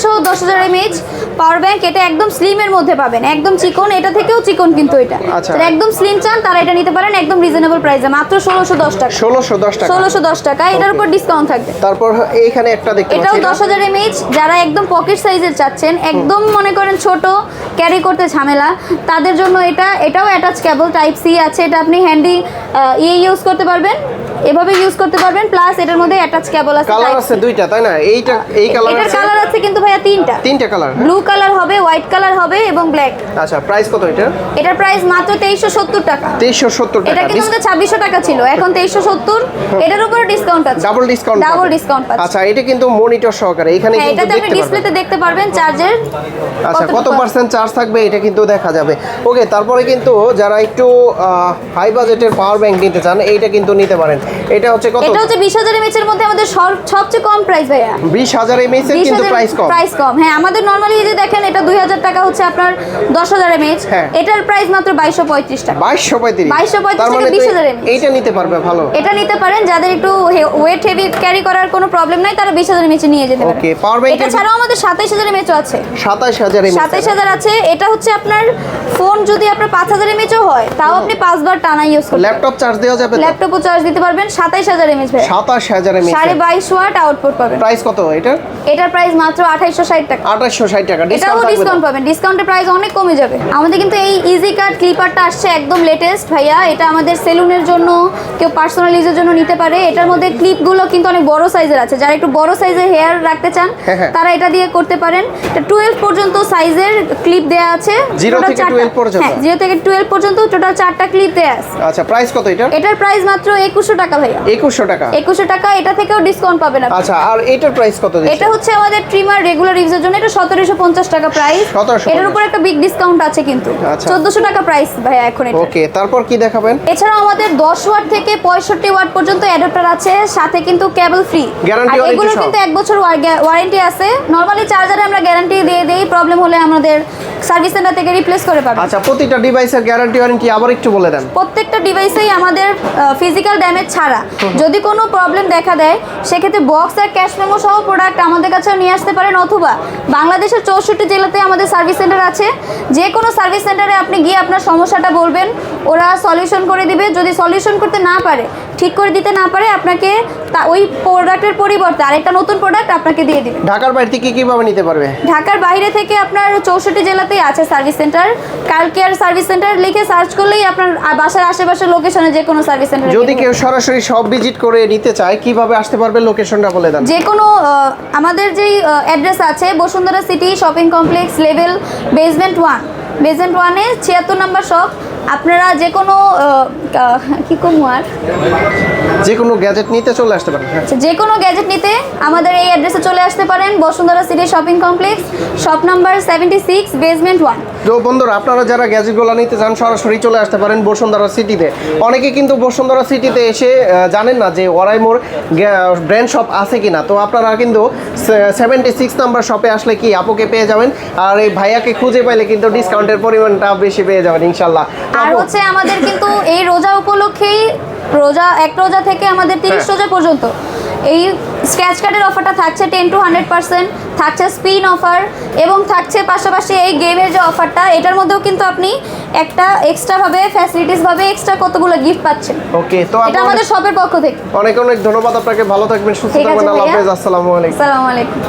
S1: সহ 10,000 mAh পাওয়ার ব্যাংক। এটা একদম স্লিম এর মধ্যে পাবেন, একদম চিকন, এটা থেকেও চিকন কিন্তু এটা। যারা একদম স্লিম চান তারা এটা নিতে পারেন একদম রিজনেবল প্রাইসে, মাত্র 1610 টাকা। 1610 টাকা। এটার উপর ডিসকাউন্ট থাকবে।
S2: তারপর এইখানে একটা দেখতে
S1: এটাও 10,000 mAh। যারা একদম পকেট সাইজের চাচ্ছেন, একদম মনে করেন ছোট ক্যারি করতে ঝামেলা, তাদের জন্য এটাও অ্যাটাচ কেবল টাইপ সি আছে। এটা আপনি হ্যান্ডি ইউজ করতে পারবেন, এভাবে ইউজ করতে পারবেন, প্লাস এটার মধ্যে অ্যাটাচ কেবল আছে।
S2: কালার আছে দুইটা, তাই না? এই কালার আছে।
S1: এটার কালার আছে কিন্তু ভাইয়া তিনটা
S2: কালার,
S1: ব্লু কালার হবে, হোয়াইট কালার হবে এবং ব্ল্যাক।
S2: আচ্ছা, প্রাইস কত এটা?
S1: এটার প্রাইস মাত্র 2370 টাকা।
S2: 2370 টাকা।
S1: এটা কিন্তু 2600 টাকা ছিল, এখন 2370। এটার উপরে ডিসকাউন্ট আছে,
S2: ডাবল ডিসকাউন্ট পাচ্ছেন। আচ্ছা, এটা কিন্তু মনিটর সহকারে এখানে কিন্তু
S1: এটাতে আপনি ডিসপ্লেতে দেখতে পারবেন চার্জের
S2: আচ্ছা কত পার্সেন্ট চার্জ থাকবে এটা কিন্তু দেখা যাবে। ওকে, তারপরে কিন্তু যারা একটু হাই বাজেটের পাওয়ার ব্যাংক নিতে চান এইটা কিন্তু নিতে পারেন। এটা হচ্ছে কত?
S1: এটা হচ্ছে 20,000 mAh এর মধ্যে আমাদের সবচেয়ে কম প্রাইস ভাইয়া।
S2: 20,000 mAh এর কিন্তু প্রাইস কম।
S1: হ্যাঁ, আমাদের নরমালি যদি দেখেন এটা 2000 টাকা হচ্ছে আপনার 10,000 mAh। এটার প্রাইস মাত্র 2235 টাকা। 2235
S2: তার মানে
S1: 20,000 mAh।
S2: এইটা নিতে পারবে ভালো।
S1: এটা নিতে পারেন, যাদের একটু ওয়েট হেভি ক্যারি করার কোনো প্রবলেম নাই তারা 20,000 mAh নিয়ে যেতে পারেন।
S2: ওকে, পাওয়ার ব্যাংক
S1: এটা ছাড়াও আমাদের 27,000 mAh আছে।
S2: 27,000
S1: আছে। এটা হচ্ছে আপনার ফোন যদি আপনার 5,000 mAh হয় তাও আপনি 5 বার টানা ইউজ করতে পারবেন।
S2: ল্যাপটপ চার্জ দেওয়া যাবে?
S1: ল্যাপটপও চার্জ দিতে পারবেন। 27,000 mAh ভাই।
S2: 27,000 mAh।
S1: 22.5 ওয়াট আউটপুট পাবেন।
S2: প্রাইস কত এটা?
S1: এটার প্রাইস মাত্র 2860 টাকা।
S2: 2860 টাকা।
S1: এটাও ডিসকাউন্ট পাবেন, ডিসকাউন্টের প্রাইস অনেক কমে যাবে। আমাদের কিন্তু এই ইজি কাট ক্লিপারটা আসছে একদম লেটেস্ট ভাইয়া। এটা আমাদের সেলুনের জন্য, কেউ পার্সোনাল ইউজের জন্য নিতে পারে। এটার মধ্যে ক্লিপগুলো কিন্তু অনেক বড় সাইজের আছে, যারা একটু বড় সাইজের হেয়ার রাখতে চান তারা এটা দিয়ে করতে পারেন। এটা 12 পর্যন্ত সাইজের ক্লিপ দেয়া আছে।
S2: 0 থেকে 12 পর্যন্ত।
S1: হ্যাঁ, 0 থেকে 12 পর্যন্ত টোটাল 4টা ক্লিপ দেয়া আছে।
S2: আচ্ছা, প্রাইস কত এটা?
S1: এটার প্রাইস মাত্র 2100 টাকা ভাইয়া।
S2: 2100 টাকা।
S1: 2100 টাকা। এটা থেকেও ডিসকাউন্ট পাবেন আপনি।
S2: আচ্ছা, আর এটার প্রাইস কত দিচ্ছেন?
S1: এটা হচ্ছে আমাদের ট্রিমার রেগুলার ইউজের জন্য, এটা 1750 টাকা প্রাইস।
S2: 1750।
S1: এটার উপর একটা বিগ ডিসকাউন্ট আছে কিন্তু। 1400 টাকা প্রাইস ভাইয়া এখন এটা।
S2: ওকে, তারপর কি দেখাবেন?
S1: এছাড়াও আমাদের 10 ওয়াট থেকে 65 ওয়াট পর্যন্ত অ্যাডাপ্টার আছে, সাথে কিন্তু কেবল ফ্রি।
S2: গ্যারান্টি
S1: এগুলো কিন্তু 1 বছর ওয়ারেন্টি আছে। নরমালি চার্জারে আমরা গ্যারান্টি দিয়ে দেই, প্রবলেম হলে আমাদের সার্ভিস সেন্টার থেকে রিপ্লেস করে পাবেন।
S2: আচ্ছা, প্রতিটা ডিভাইসের গ্যারান্টি ওয়ারেন্টি আবার একটু বলে দেন।
S1: প্রত্যেকটা ডিভাইসেই আমাদের ফিজিক্যাল ড্যামেজ ছাড়া যদি কোনো প্রবলেম দেখা দেয় সেক্ষেত্রে বক্স আর ক্যাশ মেমো সহ প্রোডাক্ট আমাদের কাছেও নিয়ে আসতে পারেন, অথবা বাংলাদেশের 64 জেলাতে আমাদের সার্ভিস সেন্টার আছে। যে কোনো সার্ভিস সেন্টারে আপনি গিয়ে আপনার সমস্যাটা বলবেন, ওরা সলিউশন করে দিবে। যদি সলিউশন করতে না পারে, ঠিক করে দিতে না পারে, আপনাকে ওই প্রোডাক্টের পরিবর্তে আরেকটা নতুন প্রোডাক্ট আপনাকে দিয়ে দিবে।
S2: ঢাকার বাইরে থেকে কিভাবে নিতে পারবে?
S1: ঢাকার বাইরে থেকে আপনার 64 জেলাতেই আছে সার্ভিস সেন্টার। কালকেয়ার সার্ভিস সেন্টার লিখে সার্চ করলেই আপনার বাসার আশেপাশের লোকেশনে যে কোনো সার্ভিস সেন্টার।
S2: যদি কেউ সরাসরি সব ভিজিট করে নিতে চায় কিভাবে আসতে পারবে, লোকেশনটা বলে দেন।
S1: যে কোনো আমাদের যেই অ্যাড্রেস আছে Bashundhara city shopping complex level basement 1 এ 76 নম্বর শপ। আপনারা যে কোনো
S2: যে কোনো গ্যাজেট নিতে চলে আসতে পারেন।
S1: যে কোনো গ্যাজেট নিতে আমাদের এই অ্যাড্রেসে চলে আসতে পারেন, Bashundhara city shopping complex shop number 76 basement 1।
S2: তো বন্ধুরা, আপনারা যারা গ্যাজেটগুলো নিতে চান সরাসরি চলে আসতে পারেন বসুন্ধরা সিটিতে। অনেকে কিন্তু বসুন্ধরা সিটিতে এসে জানেন না যে ওরাইমোর ব্র্যান্ড শপ আছে কিনা। তো আপনারা কিন্তু 76 নাম্বার শপে আসলে কি আপুকে পেয়ে যাবেন, আর এই ভাইয়াকে খুঁজে পাইলে কিন্তু ডিসকাউন্টের পরিমাণটা বেশি পেয়ে যাবেন ইনশাল্লাহ।
S1: আর হচ্ছে আমাদের কিন্তু এই রোজা উপলক্ষেই এক রোজা থেকে আমাদের 30 রোজা পর্যন্ত এই স্ক্র্যাচ কার্ডের অফারটা থাকছে 10 to 100%, থাকছে স্পিন অফার, এবং থাকছে পাশাপাশি এই গেমের যে অফারটা, এটার মধ্যেও কিন্তু আপনি একটা এক্সট্রা ভাবে ফ্যাসিলিটিস ভাবে এক্সট্রা কতগুলো গিফট পাচ্ছেন।
S2: ওকে, তো
S1: এটা আমাদের শপের পক্ষ থেকে
S2: অনেক অনেক ধন্যবাদ আপনাকে। ভালো থাকবেন, সুস্থ থাকবেন। আল্লাহ হাফেজ। আসসালামু আলাইকুম।